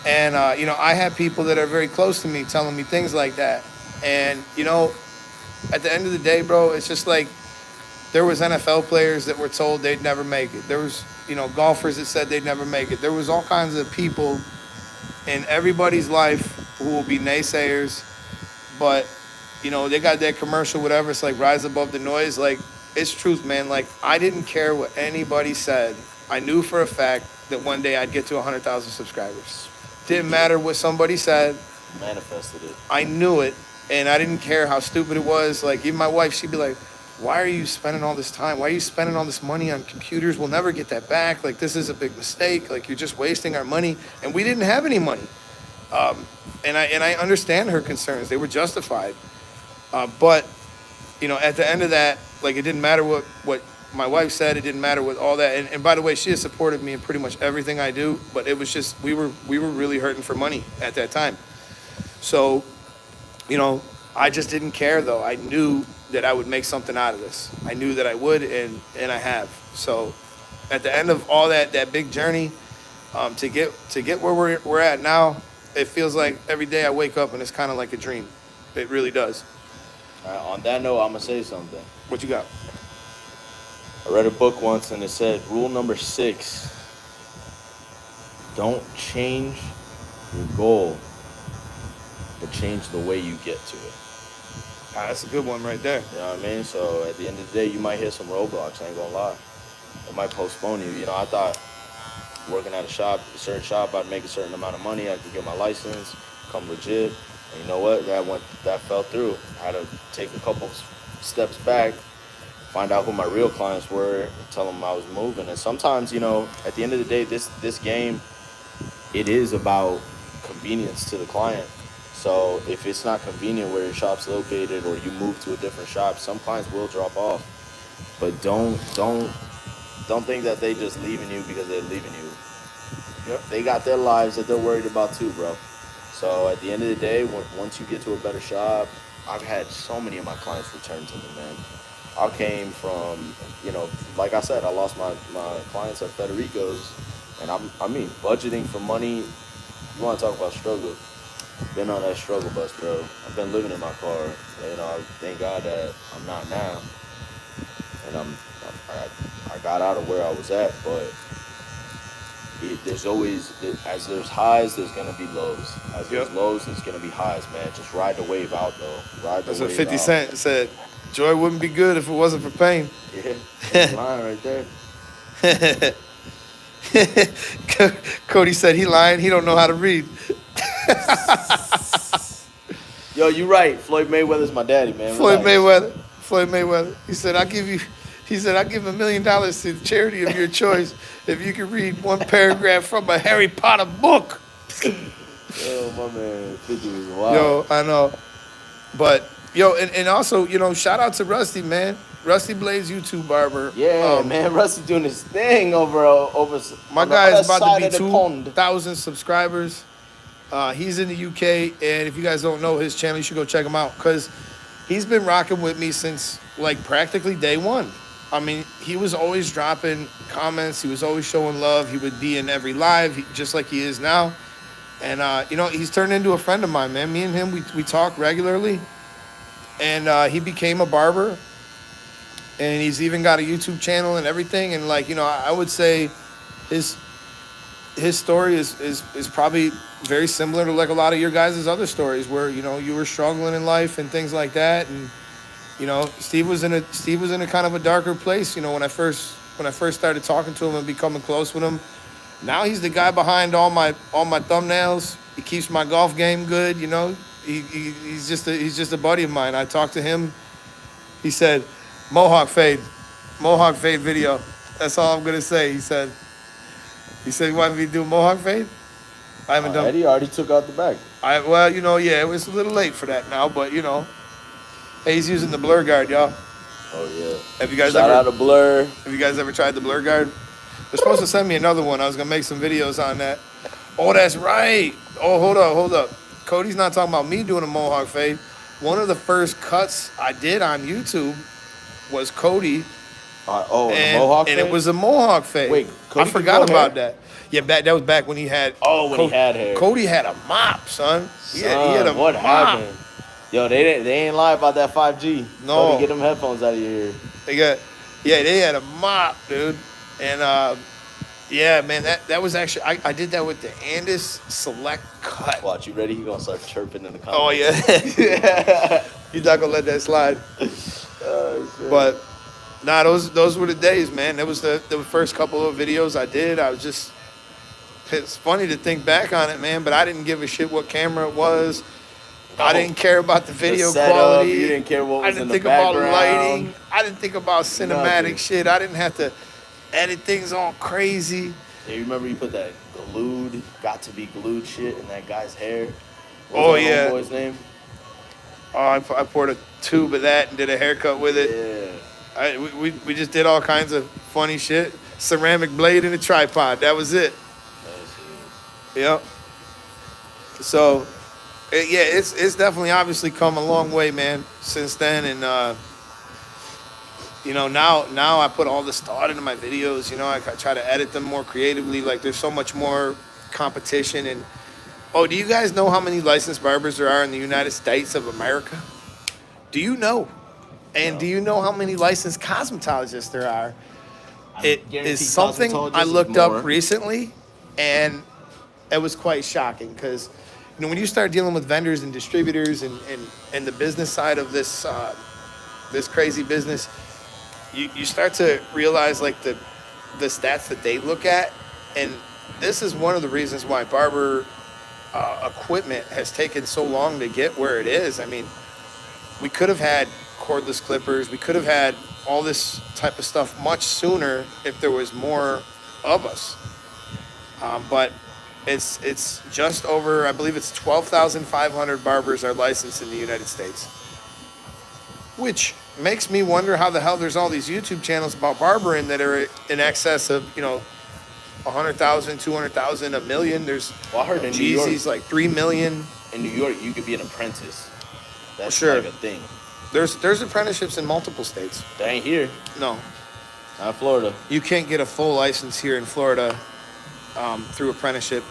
And, I have people that are very close to me telling me things like that. And, at the end of the day, bro, it's just like there was NFL players that were told they'd never make it. There was, golfers that said they'd never make it. There was all kinds of people in everybody's life who will be naysayers, but you know, they got that commercial, whatever. It's like rise above the noise. Like, it's truth, man. Like, I didn't care what anybody said. I knew for a fact that one day I'd get to 100,000 subscribers. Didn't matter what somebody said. Manifested it. I knew it, and I didn't care how stupid it was. Like, even my wife, she'd be like, why are you spending all this time? Why are you spending all this money on computers? We'll never get that back. Like, this is a big mistake. Like, you're just wasting our money. And we didn't have any money. And I understand her concerns. They were justified. But, you know, at the end of that, like, it didn't matter what my wife said. It didn't matter what all that. And by the way, she has supported me in pretty much everything I do. But it was just, we were really hurting for money at that time. So, you know, I just didn't care, though. I knew that I would make something out of this. I knew that I would, and I have. So at the end of all that big journey, to get where we're at now, it feels like every day I wake up and it's kind of like a dream. It really does. All right, on that note, I'm going to say something. What you got? I read a book once and it said, rule number 6, don't change your goal, but change the way you get to it. Ah, that's a good one right there. You know what I mean? So at the end of the day, you might hit some roadblocks, I ain't gonna lie. It might postpone you. You know, I thought working at a certain shop, I'd make a certain amount of money, I could get my license, come legit. And you know what? That fell through. I had to take a couple steps back, find out who my real clients were, and tell them I was moving. And sometimes, you know, at the end of the day, this game, it is about convenience to the client. So if it's not convenient where your shop's located or you move to a different shop, some clients will drop off. But don't think that they just leaving you because they're leaving you. Yep. They got their lives that they're worried about too, bro. So at the end of the day, once you get to a better shop, I've had so many of my clients return to me, man. I came from, you know, like I said, I lost my clients at Federico's, and I mean, budgeting for money, you want to talk about struggle. Been on that struggle bus, bro. I've been living in my car. You know, thank God that I'm not now. And I got out of where I was at, but there's always, as there's highs, there's gonna be lows. As there's lows, there's gonna be highs, man. Just ride the wave out, though. Ride the wave out. That's what 50 Cent said. Joy wouldn't be good if it wasn't for pain. Yeah, that's lying right there. Cody said he lying. He don't know how to read. Yo, you right. Floyd Mayweather's my daddy, man. Floyd Mayweather. He said, I'll give $1 million to the charity of your choice if you can read one paragraph from a Harry Potter book. Yo, my man, 50 was wild. Yo, I know. But, yo, and also, you know, shout out to Rusty, man. Rusty Blaze YouTube barber. Yeah, man, Rusty doing his thing over. My guy is about to be 2,000 subscribers. He's in the UK, and if you guys don't know his channel, you should go check him out because he's been rocking with me since like practically day one. I mean, he was always dropping comments. He was always showing love. He would be in every live, just like he is now. And, you know, he's turned into a friend of mine, man. Me and him, we talk regularly. And he became a barber. And he's even got a YouTube channel and everything. And, like, you know, I would say his story is probably very similar to, like, a lot of your guys' other stories where, you know, you were struggling in life and things like that. And, you know, Steve was in a kind of a darker place, you know, when I first started talking to him and becoming close with him. Now he's the guy behind all my thumbnails. He keeps my golf game good, you know. He's just a buddy of mine. I talked to him. He said, Mohawk fade video. That's all I'm gonna say. He said you want me to do Mohawk fade? I haven't done. Eddie already took out the bag. Well, you know, yeah, it was a little late for that now, but you know, hey, he's using the blur guard, y'all. Oh yeah. Have you guys Shout out to Blur. Have you guys ever tried the blur guard? They're supposed to send me another one. I was gonna make some videos on that. Oh, that's right. Oh, hold up. Cody's not talking about me doing a Mohawk fade. One of the first cuts I did on YouTube was Cody. The Mohawk fade? And it was a Mohawk fade. Wait, Cody I forgot about that. Yeah, that was back when he had. He had hair. Cody had a mop, son. He had a what mop. happened? Yo, they ain't lie about that 5G. No. Cody, get them headphones out of your ear. They had a mop, dude. And Yeah, man, that was actually I did that with the Andis Select Cut. Watch, you ready? He gonna start chirping in the Oh comments. yeah, you're not gonna let that slide. Oh, shit. But nah, those were the days, man. That was the first couple of videos I did. I was just it's funny to think back on it, man. But I didn't give a shit what camera it was. I didn't care about the video setup, quality. you didn't care what was I didn't in the think about background. lighting. I didn't think about cinematic Nothing. shit. I didn't have to edit things all crazy. Yeah, you remember you put that got to be glued shit in that guy's hair? Oh, What was that yeah. homeboy's name? Oh, I poured a tube of that and did a haircut with it. Yeah. We just did all kinds of funny shit. Ceramic blade and a tripod. That was it. Yep. So, yeah, it's definitely obviously come a long way, man, since then. And, you know, now I put all this thought into my videos. You know, I try to edit them more creatively. Like, there's so much more competition. And, oh, do you guys know how many licensed barbers there are in the United States of America? Do you know? And No. do you know how many licensed cosmetologists there are? It guarantee is something cosmetologists I is looked more. up recently, and it was quite shocking because, you know, when you start dealing with vendors and distributors and the business side of this this crazy business, you start to realize like the stats that they look at, and this is one of the reasons why barber equipment has taken so long to get where it is. I mean, we could have had cordless clippers. We could have had all this type of stuff much sooner if there was more of us. But it's just over, I believe it's 12,500 barbers are licensed in the United States, which makes me wonder how the hell there's all these YouTube channels about barbering that are in excess of, you know, 100,000, 200,000, a million. There's Well, I heard in New York, Jeezy's like 3 million. in New York, you could be an apprentice. That's Sure. like a thing. There's apprenticeships in multiple states. They ain't here. No, Not in Florida. you can't get a full license here in Florida through apprenticeship,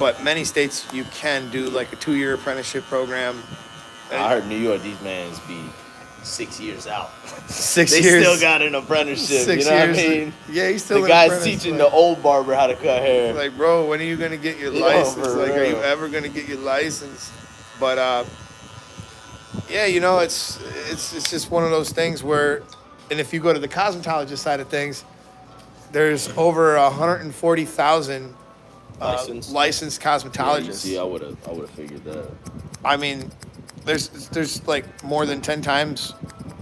but many states you can do like a 2-year apprenticeship program. I heard New York, these mans be 6 years out. 6 They years. still got an apprenticeship. 6 You know years. what I mean? Yeah, he's still The an guy's apprentice, teaching like- the old barber how to cut hair. Like, bro, when are you gonna get your Yo, license? for Like, are you real. ever gonna get your license? But yeah, you know, it's just one of those things where, and if you go to the cosmetologist side of things, there's over 140,000 Licensed? licensed cosmetologists. See, I would have figured that. I mean, there's like more than 10 times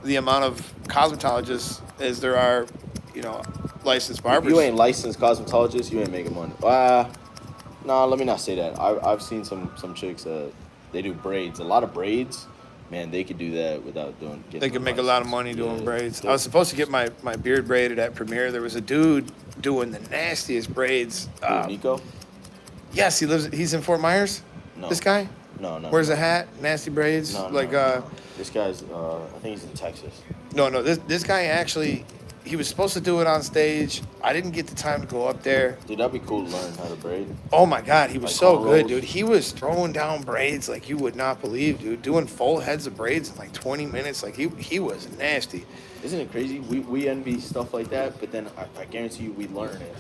the amount of cosmetologists as there are, you know, licensed If barbers. you ain't licensed cosmetologist, you ain't making money. Nah, let me not say that. I've seen some chicks they do braids. A lot of braids, man. They could do that without getting. They can make a lot of money doing Yeah. braids. I was supposed to get my beard braided at Premiere. There was a dude doing the nastiest braids. Who, Nico? Yes, he's in Fort Myers. No. This guy No. wears a hat, nasty braids. No, like no. This guy's. I think he's in Texas. no, this guy actually, he was supposed to do it on stage. I didn't get the time to go up there. Dude, that'd be cool to learn how to braid. Oh my God, he was Like so good, cornrows? dude. He was throwing down braids like you would not believe, dude. Doing full heads of braids in like 20 minutes. Like he was nasty. Isn't it crazy? We envy stuff like that, but then I guarantee you we learn it.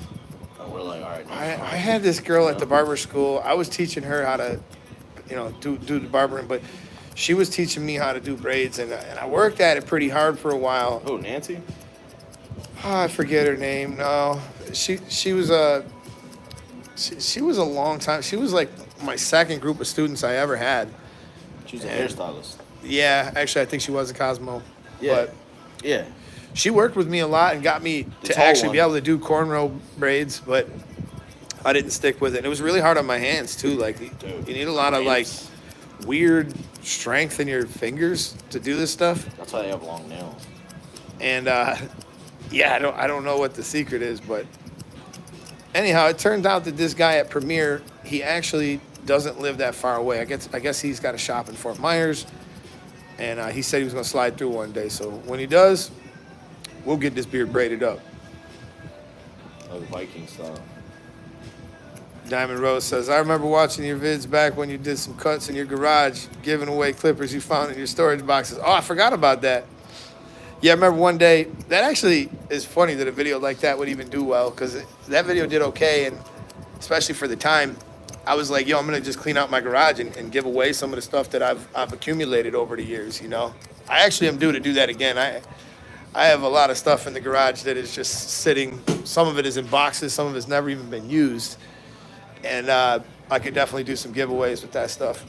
And we're like, all right. I had this girl at the barber school. I was teaching her how to, you know, do the barbering, but she was teaching me how to do braids, and I worked at it pretty hard for a while. Oh, Nancy? Oh, I forget her name. No, she was a she was a long time. She was like my second group of students I ever had. She was a And- hairstylist. Yeah, actually, I think she was a Cosmo. Yeah. But Yeah. she worked with me a lot and got me The to tall actually one. be able to do cornrow braids, but I didn't stick with it. And it was really hard on my hands too. Like you need a lot of like Cramps. weird strength in your fingers to do this stuff. That's why they have long nails. And yeah, I don't know what the secret is, but anyhow, it turns out that this guy at Premiere, he actually doesn't live that far away. I guess he's got a shop in Fort Myers, and he said he was gonna slide through one day. So when he does, we'll get this beard braided up. Like Viking style. Diamond Rose says, I remember watching your vids back when you did some cuts in your garage, giving away clippers you found in your storage boxes. Oh, I forgot about that. Yeah, I remember one day, that actually is funny that a video like that would even do well, because that video did okay, and especially for the time, I was like, yo, I'm gonna just clean out my garage and give away some of the stuff that I've accumulated over the years, you know? I actually am due to do that again. I have a lot of stuff in the garage that is just sitting, some of it is in boxes, some of it's never even been used, and I could definitely do some giveaways with that stuff.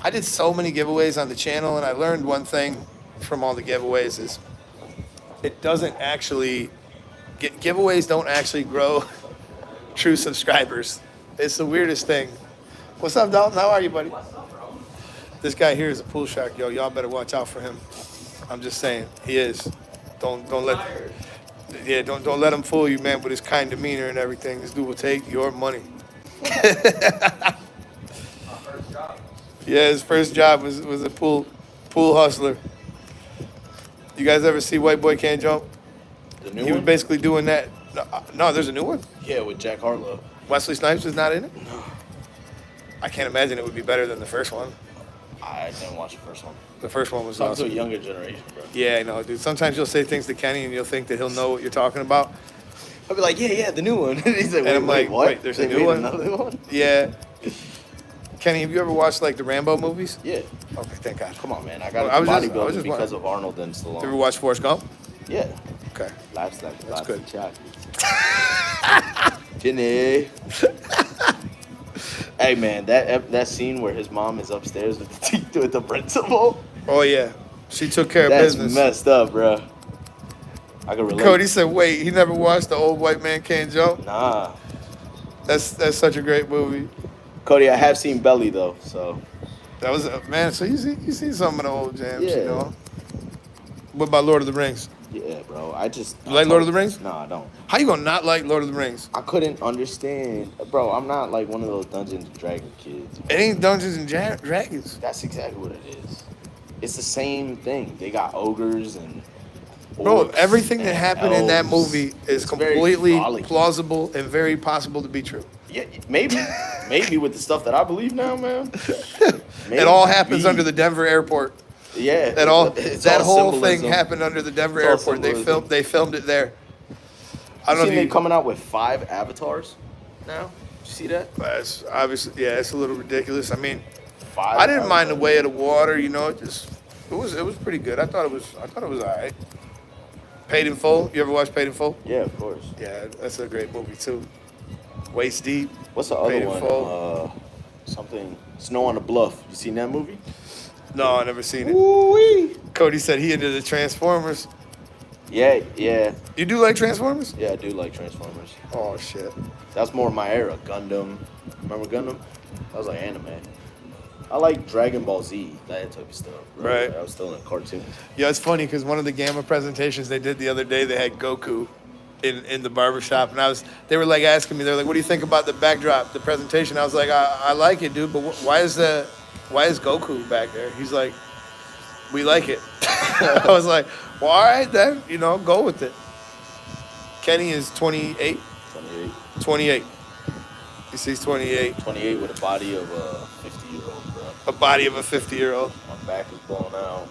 I did so many giveaways on the channel, and I learned one thing from all the giveaways is it doesn't actually giveaways don't actually grow true subscribers. It's the weirdest thing. What's up, Dalton? How are you, buddy? This guy here is a pool shark, yo. Y'all better watch out for him. I'm just saying, he is. Don't let don't let him fool you, man, with his kind demeanor and everything. This dude will take your money. Yeah, his first job was a pool hustler. You guys ever see White Boy Can't Jump? The new He was one? basically doing that. No, there's a new one. Yeah, with Jack Harlow. Wesley Snipes is not in it? No. I can't imagine it would be better than the first one. I didn't watch the first one. The first one was Talk to a awesome. younger generation, bro. Yeah, I know, dude. Sometimes you'll say things to Kenny and you'll think that he'll know what you're talking about. I'll be like, yeah, the new one. He's like, And I'm like, what? wait, there's a They new made one? Another one? Yeah. Kenny, have you ever watched like the Rambo movies? Yeah. Okay, thank God. Come on, man. I got Well, I was into just- I was bodybuilding just because of Arnold and Stallone. You ever watch Forrest Gump? Yeah. Okay. Lifestyle. That's good. Jenny. Hey, man, that scene where his mom is upstairs with the principal. Oh yeah, she took care of That's business. messed up, bro. I can relate. Cody said, "Wait, he never watched The Old White Man Can't Jump." Nah. That's such a great movie. Cody, I have seen Belly, though, so. That was man. So you see some of the old jams, Yeah. you know. What about Lord of the Rings? Yeah, bro. You like Lord of the Rings? No, I don't. How you gonna not like Lord of the Rings? I couldn't understand. Bro, I'm not like one of those Dungeons and Dragons kids. It ain't Dungeons and Dragons. That's exactly what it is. It's the same thing. They got ogres and Bro, orcs everything that and happened in that elves. movie is It's very completely frolicky. plausible and very possible to be true. Yeah, maybe with the stuff that I believe now, man. It all happens Maybe. under the Denver airport. Yeah, That it's all whole thing symbolism. happened under the Denver It's all airport. symbolism. They filmed it there. I don't Seen know they if you. coming out with 5 avatars now. You see that? That's obviously, yeah, it's a little ridiculous. I mean, 5. I didn't mind the avatars. Way of the Water. You know, it was pretty good. I thought it was all right. Paid in Full. You ever watch Paid in Full? Yeah, of course. Yeah, that's a great movie too. Waist Deep. What's the Paid other in one? Full. Something Snow on the Bluff. You seen that movie? No, I never seen it. Ooh-wee. Cody said he into the Transformers. Yeah. You do like Transformers? Yeah, I do like Transformers. Oh shit. That's more my era. Gundam. Remember Gundam? That was like anime. I like Dragon Ball Z, that type of stuff. Right. I was still in cartoons. Yeah, it's funny because one of the Gamma presentations they did the other day, they had Goku in the barbershop, and they were like asking me, they're like, "What do you think about the backdrop, the presentation?" I was like, "I like it, dude, but why is Goku back there?" He's like, "We like it." I was like, "Well, all right then, go with it." Kenny is 28. 28. 28. He sees 28. 28 with a body of a 50-year-old, bro. A body of a 50-year-old. My back is blown out.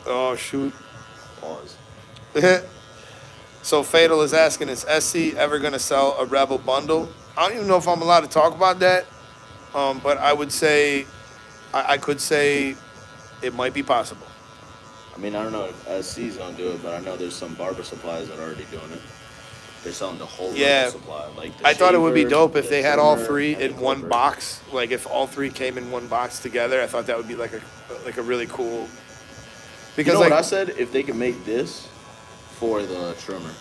Oh shoot. Pause. So Fatal is asking, is SC ever going to sell a Rebel bundle? I don't even know if I'm allowed to talk about that, but I would say, I could say it might be possible. I mean, I don't know if SC's gonna do it, but I know there's some barber supplies that are already doing it. They're selling the whole Yeah. Rebel supply. Like the I thought it would be shaver, dope if the they had all trimmer, 3 and the in one clipper. box. Like if all 3 came in one box together, I thought that would be like a really cool. You Because know like what I said? If they could make this for the trimmer,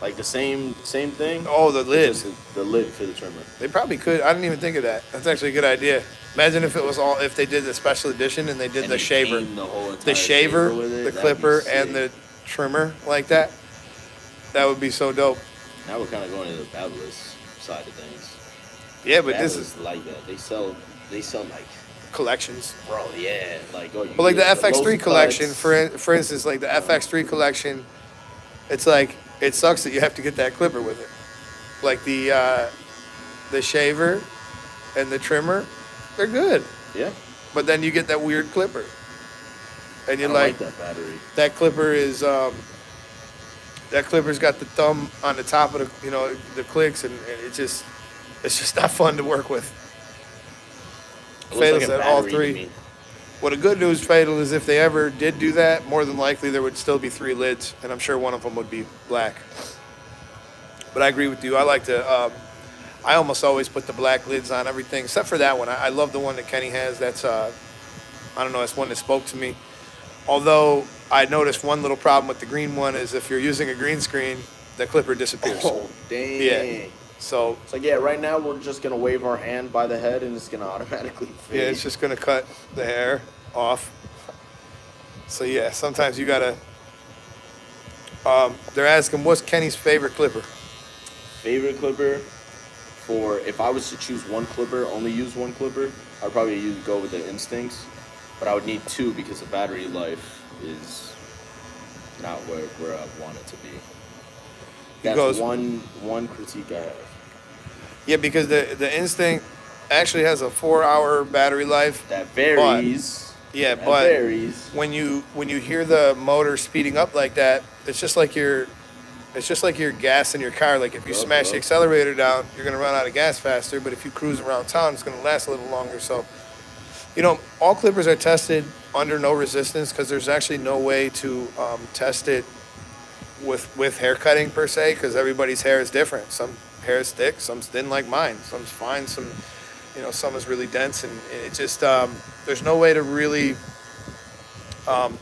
like the same thing. oh, the lid. Just the lid for the trimmer. They probably could. I didn't even think of that. That's actually a good idea. Imagine if if they did the special edition and they did And the they shaver. clean the whole The entire shaver, with the it, that'd be clipper, sick. and the trimmer like that. That would be so dope. Now we're kind of going to the fabulous side of things. Yeah, but this Fabulous is like that. They sell like, collections. bro, yeah, like oh, you But like the get FX3 rose collection, cuts. for instance, like the FX3 collection, it's like it sucks that you have to get that clipper with it. Like the shaver and the trimmer, they're good. Yeah. But then you get that weird clipper. and you're I like, that battery. that clipper is that clipper's got the thumb on the top of the the clicks, and it's just not fun to work with. It looks Fatal like a said all battery to three. me. Well, the good news, Fatal, is if they ever did do that, more than likely there would still be 3 lids, and I'm sure one of them would be black. But I agree with you. I like to. I almost always put the black lids on everything, except for that one. I love the one that Kenny has. That's I don't know. That's one that spoke to me. Although I noticed one little problem with the green one is if you're using a green screen, the clipper disappears. Oh, dang. Yeah. So It's like, yeah, right now we're just going to wave our hand by the head and it's going to automatically fade. yeah, it's just gonna cut the hair off. So yeah, sometimes you gotta. They're asking, what's Kenny's favorite clipper? Favorite clipper for if I was to choose one clipper, only use one clipper, I'd probably go with the Instincts. But I would need 2 because the battery life is not where I want it to be. That's goes- one critique I have. Yeah, because the Instinct actually has a 4-hour battery life. That varies. Yeah, That but varies. when you hear the motor speeding up like that, it's just like you're gas in your car. Like if you smash the accelerator down, you're gonna run out of gas faster. But if you cruise around town, it's gonna last a little longer. So, all clippers are tested under no resistance because there's actually no way to test it with hair cutting per se, because everybody's hair is different. Some hair is thick, some's thin like mine, some's fine, some is really dense, and it just there's no way to really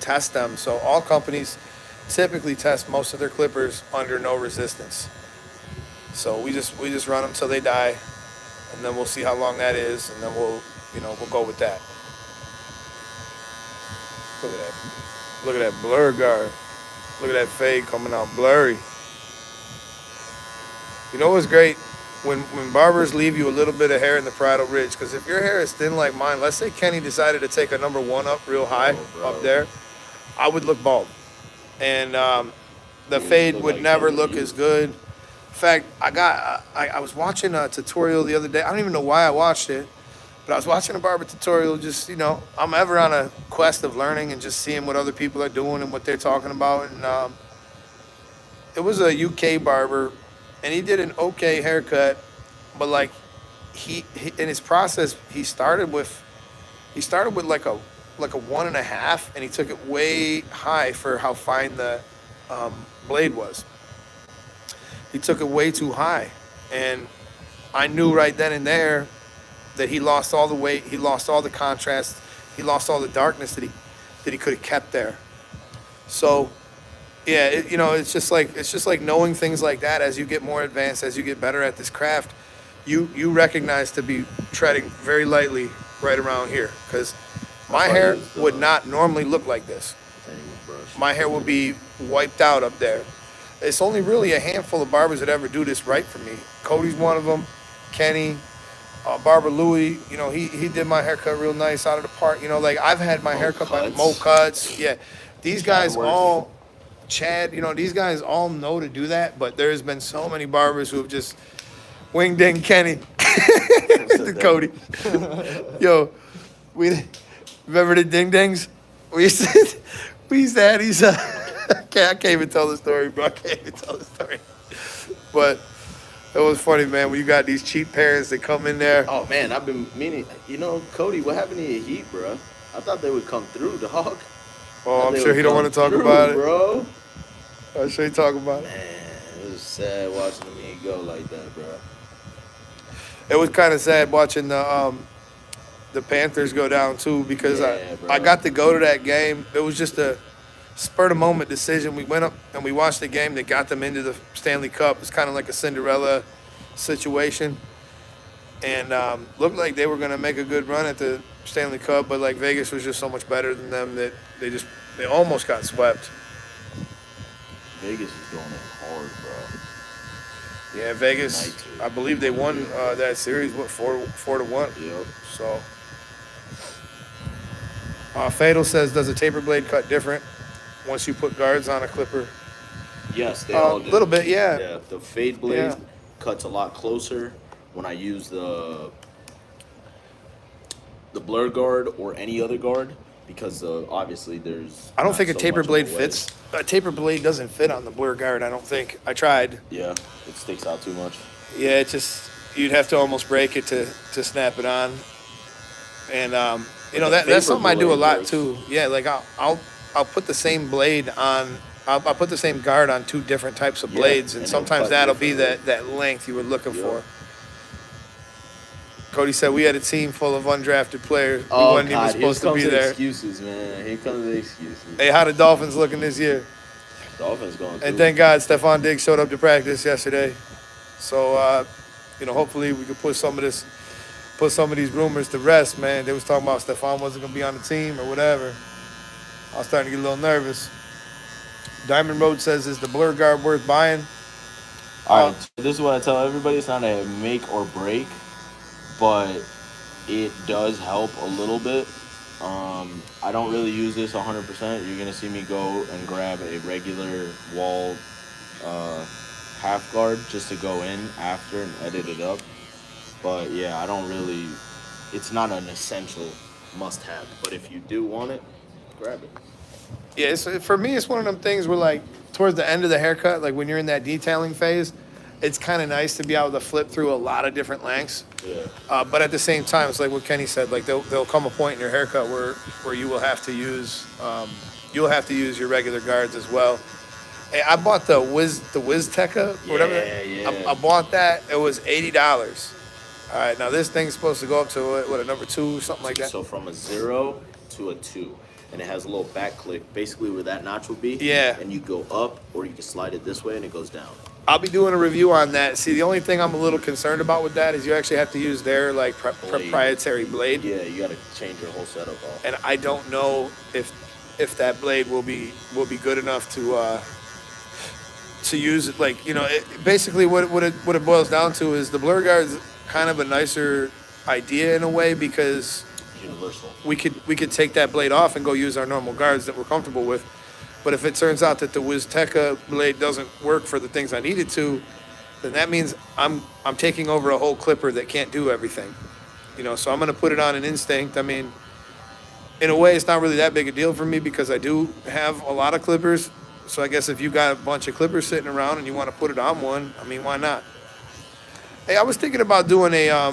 test them. So all companies typically test most of their clippers under no resistance. So we just run them till they die, and then we'll see how long that is, and then we'll go with that. Look at that. Look at that blur guard. Look at that fade coming out blurry. You know what's great? When barbers leave you a little bit of hair in the parietal ridge, because if your hair is thin like mine, let's say Kenny decided to take a number 1 up real high up there, I would look bald. And the fade would never look as good. In fact, I was watching a tutorial the other day. I don't even know why I watched it, but I was watching a barber tutorial. Just I'm ever on a quest of learning and just seeing what other people are doing and what they're talking about. And it was a UK barber, and he did an okay haircut, but like he in his process he started with like a 1.5, and he took it way high for how fine the blade was. He took it way too high, and I knew right then and there that he lost all the weight, he lost all the contrast, he lost all the darkness that he could have kept there. So, yeah, it's just like knowing things like that. As you get more advanced, as you get better at this craft, you recognize to be treading very lightly right around here, because my hair would not normally look like this. My hair would be wiped out up there. It's only really a handful of barbers that ever do this right for me. Cody's one of them. Kenny, Barber Louie, he did my haircut real nice out of the park. Like I've had my haircut by Mo Cuts. Yeah, these guys all, Chad, these guys all know to do that. But there's been so many barbers who have just wing ding Kenny, Cody. Yo, we remember the ding dings? We used to have these. I can't even tell the story, bro. I can't even tell the story. But it was funny, man, when you got these cheap parents that come in there. Oh, man, I've been meaning, Cody, what happened to your heat, bro? I thought they would come through, dog. Oh, I'm sure he don't want to talk about it. Bro. I'm sure he talk about it. Man, it was sad watching me go like that, bro. It was kind of sad watching the Panthers go down, too, because I got to go to that game. It was just a spur-of-the-moment decision. We went up and we watched the game that got them into the Stanley Cup. It's kind of like a Cinderella situation. And looked like they were going to make a good run at the Stanley Cup, but like Vegas was just so much better than them that they almost got swept. Vegas is going in hard, bro. Yeah, Vegas, I believe they won that series, 4-1? Yep. So, Fatal says, does a taper blade cut different once you put guards on a clipper? Yes, they all do. A little bit, yeah. Yeah, the fade blade cuts a lot closer when I use the blur guard or any other guard. because obviously there's. I don't not think a so taper much of blade wedge. fits. A taper blade doesn't fit on the blur guard, I don't think. I tried. Yeah, it sticks out too much. Yeah, it just, you'd have to almost break it to snap it on. And, But the that's vapor something I do a blade lot works. too. Yeah, like I'll put the same blade on, I'll put the same guard on two different types of Yeah, blades, and and they'll sometimes cut that'll be differently. that length you were looking Yeah. for. Cody said we had a team full of undrafted players. We Oh wasn't even God, here supposed to comes be the there. excuses, man. Here comes the excuses. Hey, how the Dolphins looking this year? Dolphins going And through. thank God Stephon Diggs showed up to practice yesterday. So, hopefully we could put some of these rumors to rest, man. They was talking about Stephon wasn't gonna be on the team or whatever. I was starting to get a little nervous. Diamond Road says, is the blur guard worth buying? All right, this is what I tell everybody. It's not a make or break, but it does help a little bit. I don't really use this 100%. You're gonna see me go and grab a regular wall half guard just to go in after and edit it up. But yeah, I don't really. It's not an essential must-have. But if you do want it, grab it. Yeah, for me, it's one of them things where, like, towards the end of the haircut, like when you're in that detailing phase, it's kind of nice to be able to flip through a lot of different lengths. Yeah. But at the same time, it's like what Kenny said. Like there'll come a point in your haircut where you will have to use your regular guards as well. Hey, I bought the Wizteca, whatever. Yeah. I bought that. It was $80. All right, now this thing's supposed to go up to what, a number 2, something like that. So from a 0 to a 2, and it has a little back click, basically where that notch will be. Yeah. And you go up, or you can slide it this way, and it goes down. I'll be doing a review on that. See, the only thing I'm a little concerned about with that is you actually have to use their like proprietary blade, Yeah, you got to change your whole setup off. and I don't know if that blade will be good enough to use it. Like, basically what it boils down to is the blur guard's kind of a nicer idea in a way, because Universal. we could take that blade off and go use our normal guards that we're comfortable with. But if it turns out that the Wizteca blade doesn't work for the things I need it to, then that means I'm taking over a whole clipper that can't do everything. So I'm going to put it on an instinct. I mean, in a way, it's not really that big a deal for me because I do have a lot of clippers. So I guess if you got a bunch of clippers sitting around and you want to put it on one, I mean, why not? Hey, I was thinking about doing a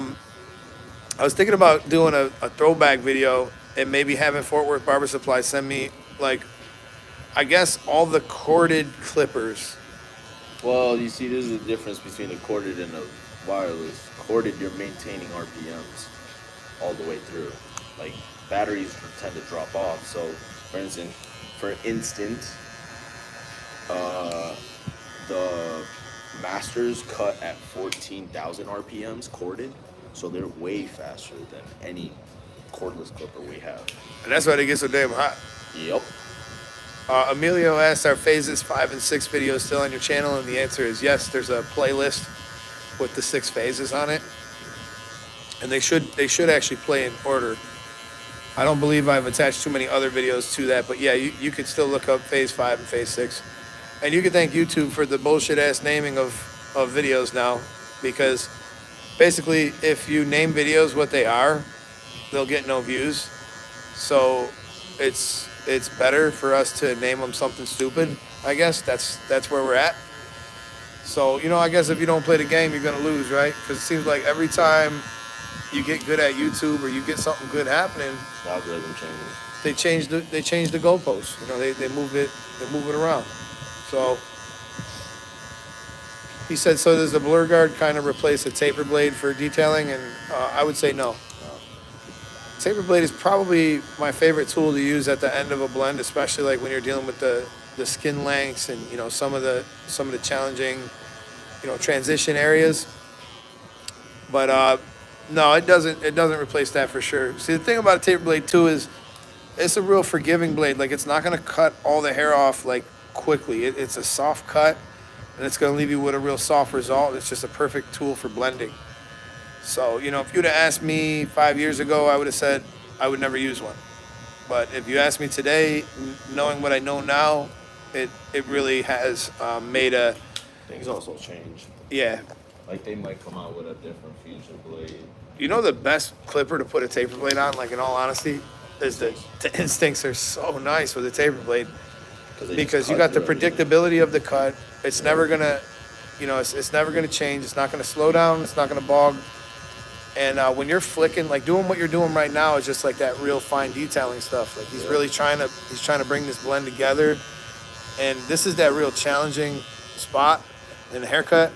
throwback video and maybe having Fort Worth Barber Supply send me, like, I guess all the corded clippers. Well, you see, there's a difference between the corded and the wireless. Corded, you're maintaining RPMs all the way through. Like, batteries tend to drop off. So, for instance, the Masters cut at 14,000 RPMs corded, so they're way faster than any cordless clipper we have. And that's why they get so damn hot. Yep. Emilio asked, are phases 5 and 6 videos still on your channel? And the answer is yes. There's a playlist with the 6 phases on it. And they should actually play in order. I don't believe I've attached too many other videos to that, but yeah, you could still look up phase 5 and phase 6. And you can thank YouTube for the bullshit ass naming of videos now, because basically if you name videos what they are, they'll get no views. So it's better for us to name them something stupid. I guess that's where we're at. So, I guess if you don't play the game, you're going to lose, right? Because it seems like every time you get good at YouTube or you get something good happening, The algorithm changes. they change the goalposts. They move it around. So he said, so does the blur guard kind of replace a taper blade for detailing? And I would say no. Taper blade is probably my favorite tool to use at the end of a blend, especially like when you're dealing with the skin lengths and some of the challenging transition areas. But no, it doesn't replace that for sure. See, the thing about a taper blade too is it's a real forgiving blade. Like, it's not going to cut all the hair off like quickly. It's a soft cut, and it's going to leave you with a real soft result. It's just a perfect tool for blending. So, if you'd have asked me 5 years ago, I would have said I would never use one. But if you ask me today, knowing what I know now, it really has made a, Things also change. yeah. Like, they might come out with a different fusion blade. The best clipper to put a taper blade on, like, in all honesty, is the instincts are so nice with a taper blade they because just you cut got the through everything. predictability of the cut. It's never gonna, it's never gonna change. It's not gonna slow down. It's not gonna bog. And when you're flicking, like doing what you're doing right now, is just like that real fine detailing stuff. Like he's really he's trying to bring this blend together. And this is that real challenging spot in the haircut.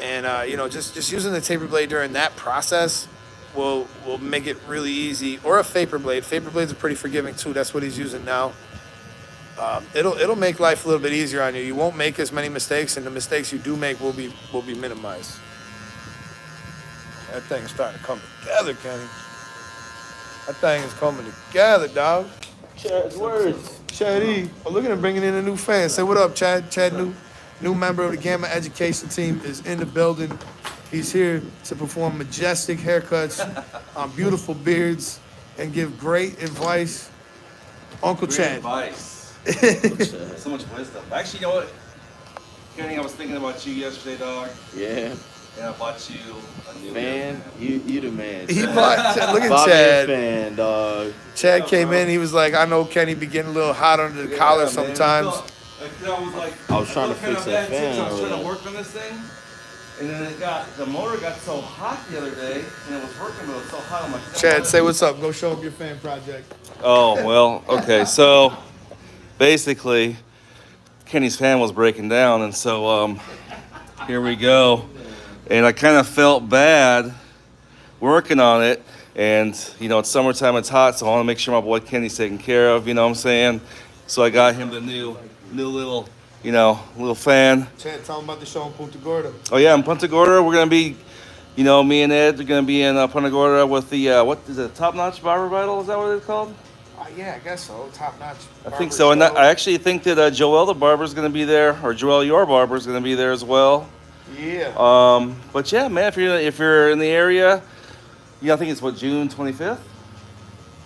And just using the taper blade during that process will make it really easy. Or a vapor blade. Vapor blades are pretty forgiving too. That's what he's using now. It'll make life a little bit easier on you. You won't make as many mistakes, and the mistakes you do make will be minimized. That thing's starting to come together, Kenny. That thing is coming together, dog. Chad's words. Chad E. Oh, look at him bringing in a new fan. Say what up, Chad. Chad, new member of the Gamma Education team, is in the building. He's here to perform majestic haircuts on beautiful beards and give great advice. Uncle Great Chad. advice. So much wisdom. Actually, you know what? Kenny, I was thinking about you yesterday, dog. Yeah. And I bought you a new Man, you the man. He bought, look at Bobby Chad. fan, dog. Chad came in. He was like, I know Kenny be getting a little hot under the collar sometimes. I was trying to fix that fan I was over trying to there. work on this thing, and then the motor got so hot the other day, and it was working, but it was so hot. I'm like, Chad, say what's up. Go show up your fan project. oh well, okay. So basically, Kenny's fan was breaking down, and so here we go. And I kind of felt bad working on it. And, it's summertime, it's hot, so I want to make sure my boy Kenny's taken care of, you know what I'm saying? So I got him the new little, little fan. Chad, tell him about the show in Punta Gorda. Oh, yeah, in Punta Gorda, we're going to be, me and Ed are going to be in Punta Gorda with the, what is it, Top Notch Barber Vital? Is that what it's called? Yeah, I guess so. Top notch. I think so. And I actually think that Joel the Barber is going to be there, or Joel your Barber is going to be there as well. Yeah. But yeah, man, if you're in the area, I think it's June 25th,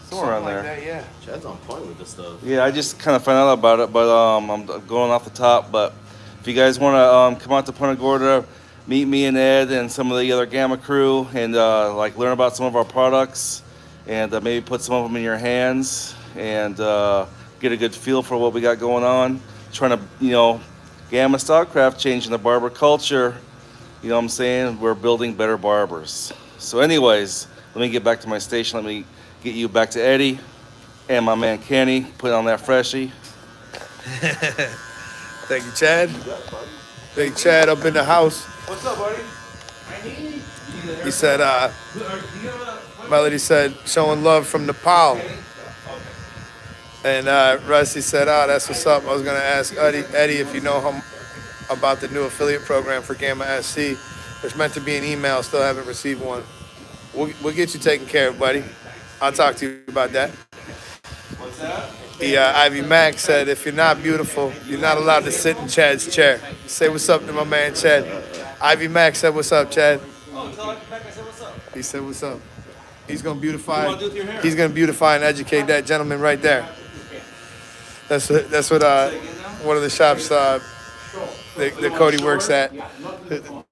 somewhere around there. That, yeah. Chad's on point with this stuff. Yeah, I just kind of found out about it, but I'm going off the top. But if you guys want to come out to Punta Gorda, meet me and Ed and some of the other Gamma crew, and learn about some of our products, and maybe put some of them in your hands, and get a good feel for what we got going on. Trying to, Gamma Stockcraft changing the barber culture. You know what I'm saying? We're building better barbers. So anyways, let me get back to my station. Let me get you back to Eddie and my man Kenny. Put on that freshie. Thank you, Chad. Big Chad up in the house. What's up, buddy? He said, Melody said, showing love from Nepal. And Rusty said, that's what's up. I was going to ask Eddie if you know about the new affiliate program for Gamma SC. There's meant to be an email. Still haven't received one. We'll get you taken care of, buddy. I'll talk to you about that. What's that? The Ivy Mack said, if you're not beautiful, you're not allowed to sit in Chad's chair. Say what's up to my man, Chad. Ivy Mack said, what's up, Chad? Oh, tell Ivy Mack I said what's up. He said, what's up? He's going to beautify. What do you want to do with your hair? He's going to beautify and educate that gentleman right there. That's what one of the shops that Cody works at.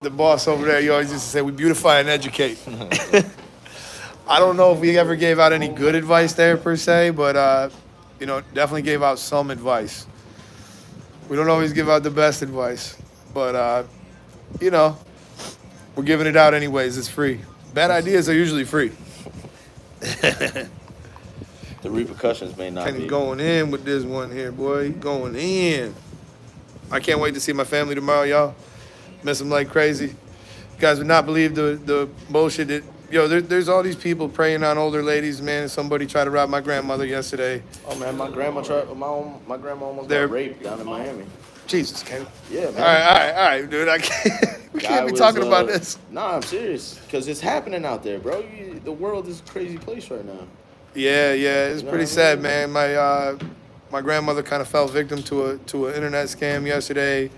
The boss over there, he always used to say, we beautify and educate. I don't know if we ever gave out any good advice there per se, but definitely gave out some advice. We don't always give out the best advice, but we're giving it out anyways. It's free. Bad ideas are usually free. The repercussions may not Kenny be. going in with this one here, boy. He going in. I can't wait to see my family tomorrow, y'all. Miss them like crazy. You guys would not believe the bullshit that, there's all these people preying on older ladies, man. Somebody tried to rob my grandmother yesterday. Oh man, my grandma almost They're- got raped down in Miami. Jesus, Kenny. Yeah, man. All right, dude. We Guy can't be was, talking about this. Nah, I'm serious. Because it's happening out there, bro. The world is a crazy place right now. Yeah, it's know pretty what I sad, man. My grandmother kind of fell victim to an internet scam yesterday.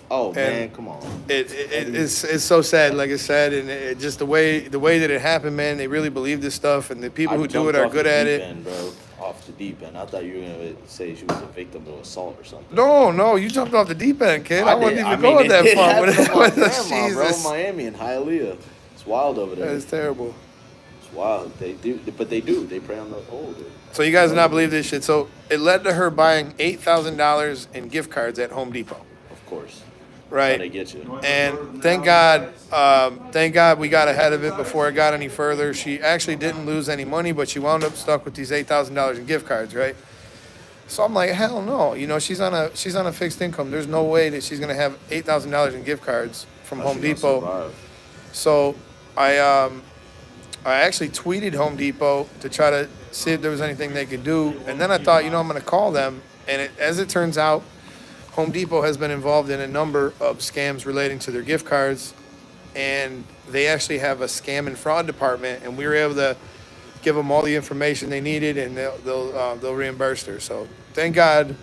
Oh man, come on. It's so sad, like I said, and it just the way that it happened, man. They really believe this stuff, and the people who do it are good at it. End, bro. Off the deep end. I thought you were gonna say she was a victim of assault or something. No, you jumped off the deep end, kid. I wasn't even mean, going it that did far happen with to my it. grandma, bro, Jesus, Miami and Hialeah. It's wild over there. that is terrible. It's wild. They do, but they do. They prey on the older. So you guys do not believe this shit. So it led to her buying $8,000 in gift cards at Home Depot, Of course. right? How they get you. And thank God we got ahead of it before it got any further. She actually didn't lose any money, but she wound up stuck with these $8,000 in gift cards, right? So I'm like, hell no. You know, she's on a fixed income. There's no way that she's gonna have $8,000 in gift cards from How Home she gonna Depot. survive? So I actually tweeted Home Depot to try to see if there was anything they could do, and then I thought, I'm gonna call them. And as it turns out, Home Depot has been involved in a number of scams relating to their gift cards, and they actually have a scam and fraud department, and we were able to give them all the information they needed, and they'll reimburse her. So thank God,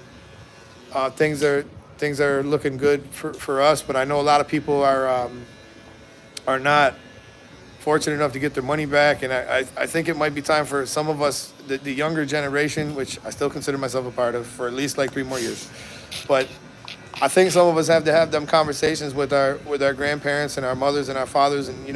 things are looking good for us. But I know a lot of people are not fortunate enough to get their money back, and I think it might be time for some of us, the younger generation, which I still consider myself a part of, for at least like 3 more years. But I think some of us have to have them conversations with our grandparents and our mothers and our fathers, and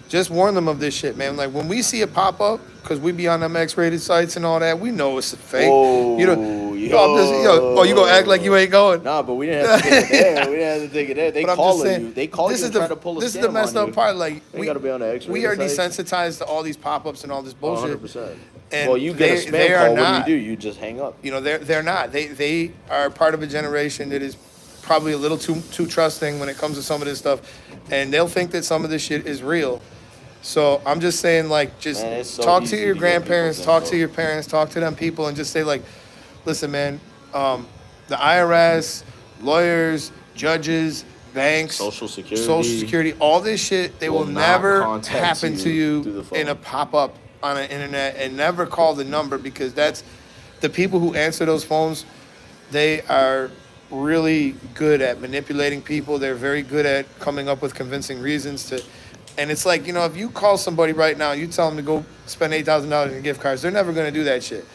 just warn them of this shit, man. Like when we see it pop up, because we be on them X-rated sites and all that, we know it's a fake. Whoa, You gonna act like you ain't going? Nah, but we didn't have to take it there. We didn't have to take it there. They But I'm just calling saying, you. They call you and try to pull a This is scam the messed on up you. part. Like You gotta be on the X-rated we are sites. desensitized to all these pop-ups and all this bullshit. 100%. And Well, you get a they spam are call. What not. do? You just hang up. They're not. They are part of a generation that is probably a little too trusting when it comes to some of this stuff, and they'll think that some of this shit is real. So I'm just saying, like, just Man, it's so talk to easy your to get grandparents, people's talk info. to your parents, talk to them people, and just say, like, listen, man, the IRS, lawyers, judges, banks, Social Security. all this shit, they will Will not never contact happen to you through you the phone. in a pop-up on an internet, and never call the number, because that's the people who answer those phones. They are really good at manipulating people. They're very good at coming up with convincing reasons to, and it's like, if you call somebody right now, you tell them to go spend $8,000 in gift cards, they're never going to do that shit.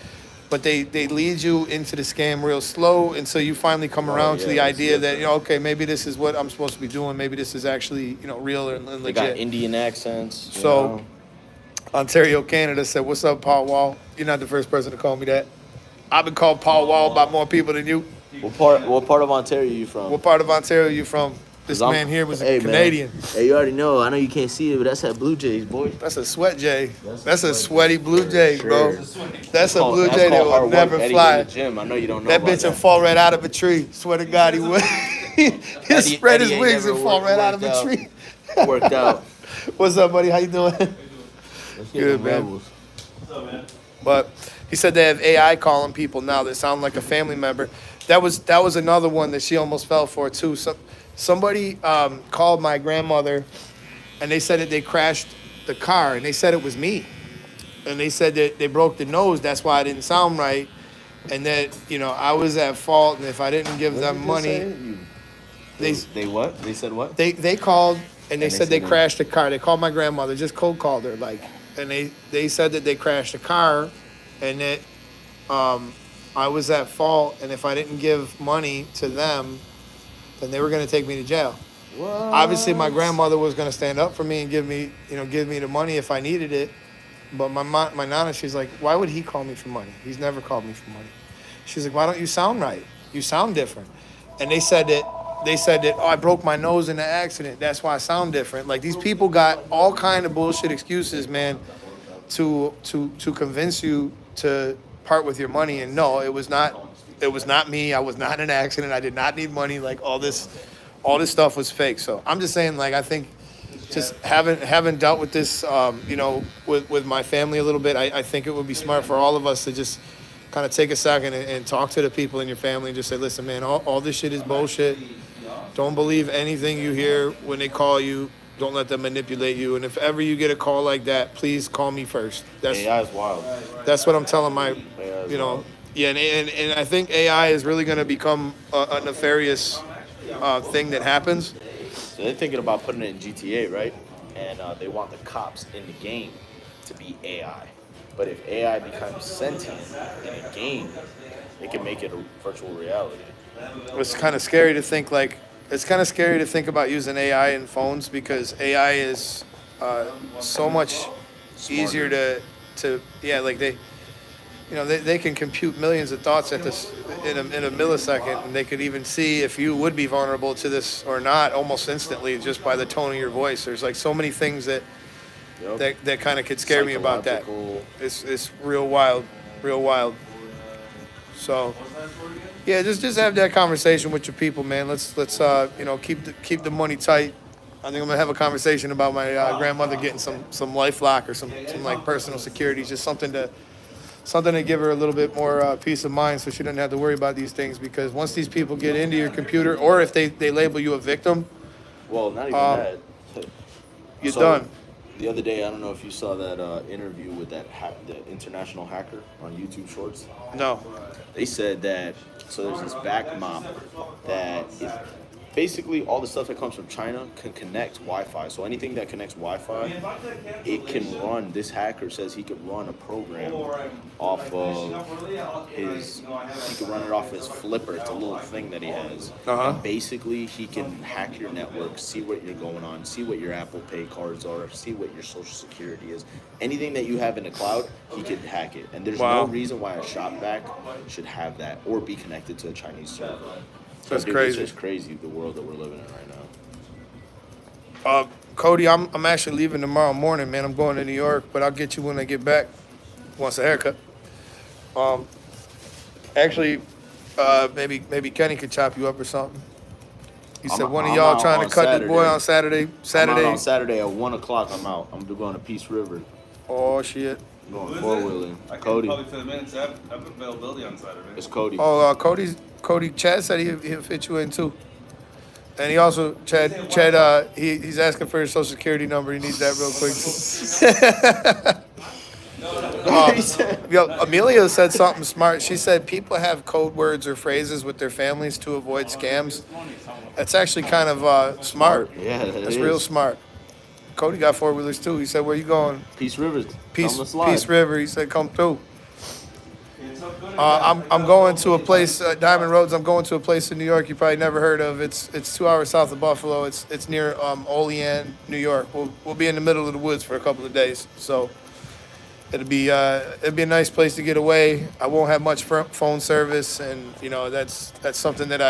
But they lead you into the scam real slow, and so you finally come around to the yeah, idea it's that, okay, maybe this is what I'm supposed to be doing. Maybe this is actually, real and They got legit. Indian accents. you So- know. Ontario, Canada said, "What's up, Paul Wall? You're not the first person to call me that. I've been called Paul Wall by more people than you. What part of Ontario you from? What part of Ontario you from? This 'Cause I'm- man here was Hey, a Canadian. Man. Hey, you already know. I know you can't see it, but that's that Blue Jays, boy. That's a sweat jay. That's a sweaty blue jay, bro. Sure. That's a called- blue that's jay that called will hard work, never Eddie, fly. in the gym. I know you don't know That about bitch will fall right out of a tree. Swear to God, he would. He'll Eddie- spread Eddie his ain't wings never and fall right out of worked a out. tree. Worked out. What's up, buddy? How you doing? Let's get Good, them man. Rebels. But he said they have AI calling people now that sound like a family member. That was another one that she almost fell for too. Somebody called my grandmother, and they said that they crashed the car, and they said it was me, and they said that they broke the nose. That's why I didn't sound right, and that I was at fault, and if I didn't give them money, They what? They said what? they called and they And they said they said crashed the car. They called my grandmother, just cold called her, like, and they said that they crashed the car, and that I was at fault, and if I didn't give money to them, then they were gonna take me to jail. What? Obviously, my grandmother was gonna stand up for me and give me the money if I needed it. But my nana, she's like, why would he call me for money? He's never called me for money. She's like, why don't you sound right? You sound different. And they said that, oh, I broke my nose in an accident. That's why I sound different. Like, these people got all kind of bullshit excuses, man, to convince you to part with your money. And no, it was not me. I was not in an accident. I did not need money. Like, all this stuff was fake. So I'm just saying, like, I think just having dealt with this, with my family a little bit, I think it would be smart for all of us to just kind of take a second and talk to the people in your family and just say, listen, man, all this shit is bullshit. Don't believe anything you hear when they call you. Don't let them manipulate you. And if ever you get a call like that, please call me first. AI is wild. That's what I'm telling my, AI is wild. yeah, and I think AI is really going to become a nefarious thing that happens. So they're thinking about putting it in GTA, right? And they want the cops in the game to be AI. But if AI becomes sentient in a game, it can make it a virtual reality. It's kind of scary to think about using AI in phones, because AI is so much easier to yeah, like they can compute millions of thoughts at this in a millisecond, and they could even see if you would be vulnerable to this or not almost instantly just by the tone of your voice. There's like so many things that kind of could scare me about that. It's real wild, real wild. So yeah, just have that conversation with your people, man. Let's keep the money tight. I think I'm gonna have a conversation about my grandmother getting some LifeLock or some like personal security, just something to give her a little bit more peace of mind, so she doesn't have to worry about these things. Because once these people get into your computer, or if they label you a victim, well, not even that. you're done. The other day, I don't know if you saw that interview with the international hacker on YouTube Shorts. No. They said that, so there's this back mop that is basically all the stuff that comes from China can connect Wi-Fi. So anything that connects Wi-Fi, it can run. This hacker says he could run a program off of he could run it off his flipper. It's a little thing that he has. And basically, he can hack your network, see what you're going on, see what your Apple Pay cards are, see what your Social Security is. Anything that you have in the cloud, he could hack it. And there's no reason why a shop vac should have that or be connected to a Chinese server. That's crazy. It's just crazy, the world that we're living in right now. Cody, I'm actually leaving tomorrow morning, man. I'm going to New York, but I'll get you when I get back. Wants a haircut. Actually, maybe Kenny could chop you up or something. He said one of y'all trying to cut the boy on Saturday. I'm out on Saturday at 1 o'clock. I'm out. I'm going to Peace River. Oh shit. I'm going four-wheeling. Cody. Probably for the minutes. I have availability on Saturday. It's Cody. Oh, Cody. Chad said he'll fit you in too. And he also, Chad, he's asking for your Social Security number. He needs that real quick. Amelia said something smart. She said people have code words or phrases with their families to avoid scams. That's actually kind of smart. Yeah, that's real smart. Cody got four-wheelers too. He said, "Where you going?" Peace River. Peace River. He said, "Come through." I'm going to a place, Diamond Roads. I'm going to a place in New York you probably never heard of. It's 2 hours south of Buffalo. It's near Olean, New York. We'll be in the middle of the woods for a couple of days, so it'd be a nice place to get away. I won't have much phone service, and that's something that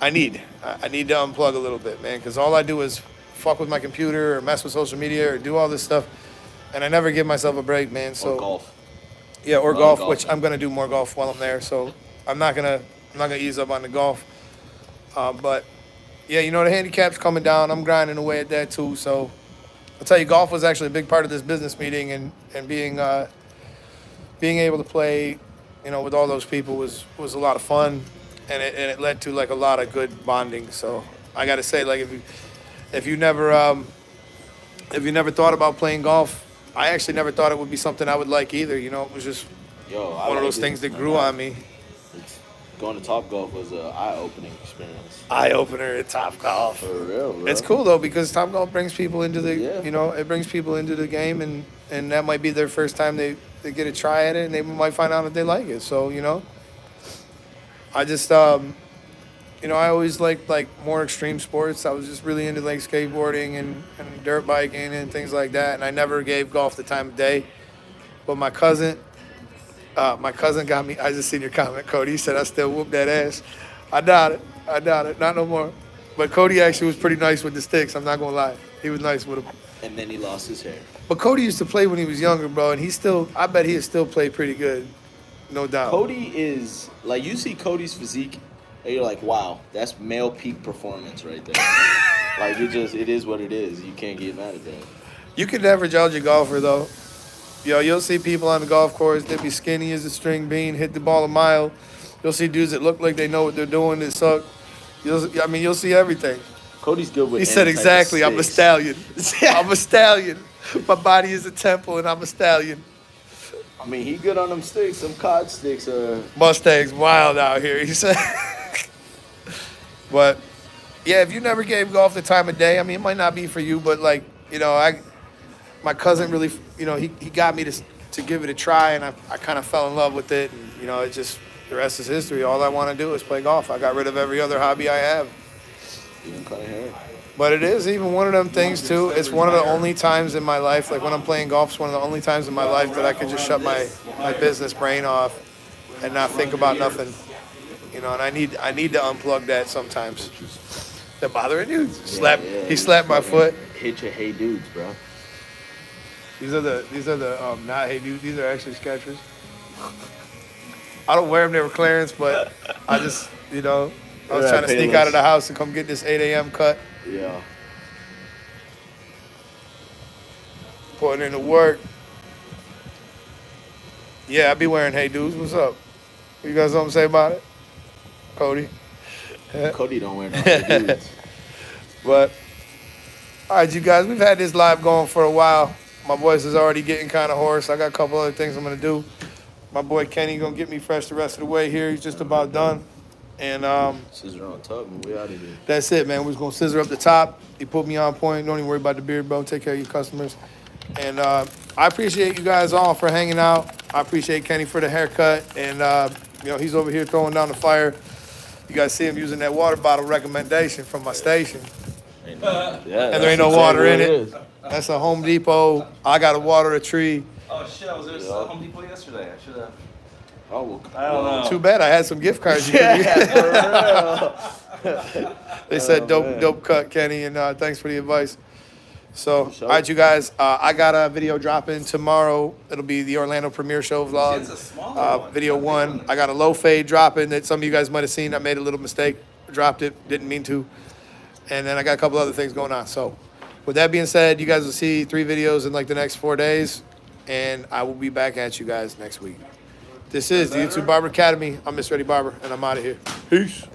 I need. I need to unplug a little bit, man, because all I do is fuck with my computer or mess with social media or do all this stuff, and I never give myself a break, man. So or golf. Yeah, or golf, which I'm gonna do more golf while I'm there. So I'm not gonna ease up on the golf. But yeah, the handicap's coming down. I'm grinding away at that too. So I'll tell you, golf was actually a big part of this business meeting, and being able to play, with all those people was a lot of fun, and it led to like a lot of good bonding. So I gotta say, like if you never thought about playing golf, I actually never thought it would be something I would like either. It was just one of those things that grew on me. Going to Top Golf was an eye-opening experience. Eye-opener at Top Golf. For real, bro. It's cool though, because Top Golf brings people into the it brings people into the game, and that might be their first time they get a try at it, and they might find out if they like it. So I just I always liked like more extreme sports. I was just really into like skateboarding and dirt biking and things like that. And I never gave golf the time of day. But my cousin got me. I just seen your comment, Cody. He said I still whoop that ass. I doubt it. Not no more. But Cody actually was pretty nice with the sticks. I'm not gonna lie. He was nice with them. And then he lost his hair. But Cody used to play when he was younger, bro. And I bet he still play pretty good. No doubt. Cody is like, you see Cody's physique, and you're like, wow, that's male peak performance right there. Like, it is what it is. You can't get mad at that. You can never judge a golfer, though. You'll see people on the golf course that be skinny as a string bean, hit the ball a mile. You'll see dudes that look like they know what they're doing that suck. You'll see everything. Cody's good with. He said exactly. I'm a stallion. I'm a stallion. My body is a temple, and I'm a stallion. I mean, he good on them sticks. Them cod sticks. Mustang's wild out here. He said. But yeah, if you never gave golf the time of day, I mean, it might not be for you, but like, my cousin really, he got me to give it a try, and I kind of fell in love with it. And, it just, the rest is history. All I want to do is play golf. I got rid of every other hobby I have. Even cutting hair. But it is even one of them things too. It's one of the only times in my life, like when I'm playing golf, it's one of the only times in my life that I can just shut my business brain off and not think about nothing. You know, and I need to unplug that sometimes. That bothering you? He slapped my foot. Hit your hey dudes, bro. These are the not hey dude. These are actually Skechers. I don't wear them. They were clearance, but I just I was trying to sneak out of the house to come get this 8 a.m. cut. Yeah. Putting in the work. Yeah, I be wearing hey dudes. What's up? You got something to say about it, Cody? Cody don't wear no hey dudes. But all right, you guys, we've had this live going for a while. My voice is already getting kind of hoarse. I got a couple other things I'm gonna do. My boy Kenny gonna get me fresh the rest of the way here. He's just about done. And Scissor on top, and we out of here. that's it, man. We're just gonna scissor up the top. He put me on point. Don't even worry about the beard, bro. Take care of your customers. And I appreciate you guys all for hanging out. I appreciate Kenny for the haircut. And he's over here throwing down the fire. You guys see him using that water bottle recommendation from my station. And There ain't no water in it. That's a Home Depot. I gotta water a tree. Oh shit! I was at Home Depot yesterday. I should have. Oh, well, I don't know. Too bad I had some gift cards. You could use. They said dope cut, Kenny, and thanks for the advice. So, all right, you guys, I got a video dropping tomorrow. It'll be the Orlando Premiere Show vlog. It's a smaller one. Video 1. I got a low fade dropping that some of you guys might have seen. I made a little mistake. Dropped it. Didn't mean to. And then I got a couple other things going on. So, with that being said, you guys will see 3 videos in like the next 4 days. And I will be back at you guys next week. This is the YouTube Barber Academy. I'm Miss Ready Barber, and I'm out of here. Peace.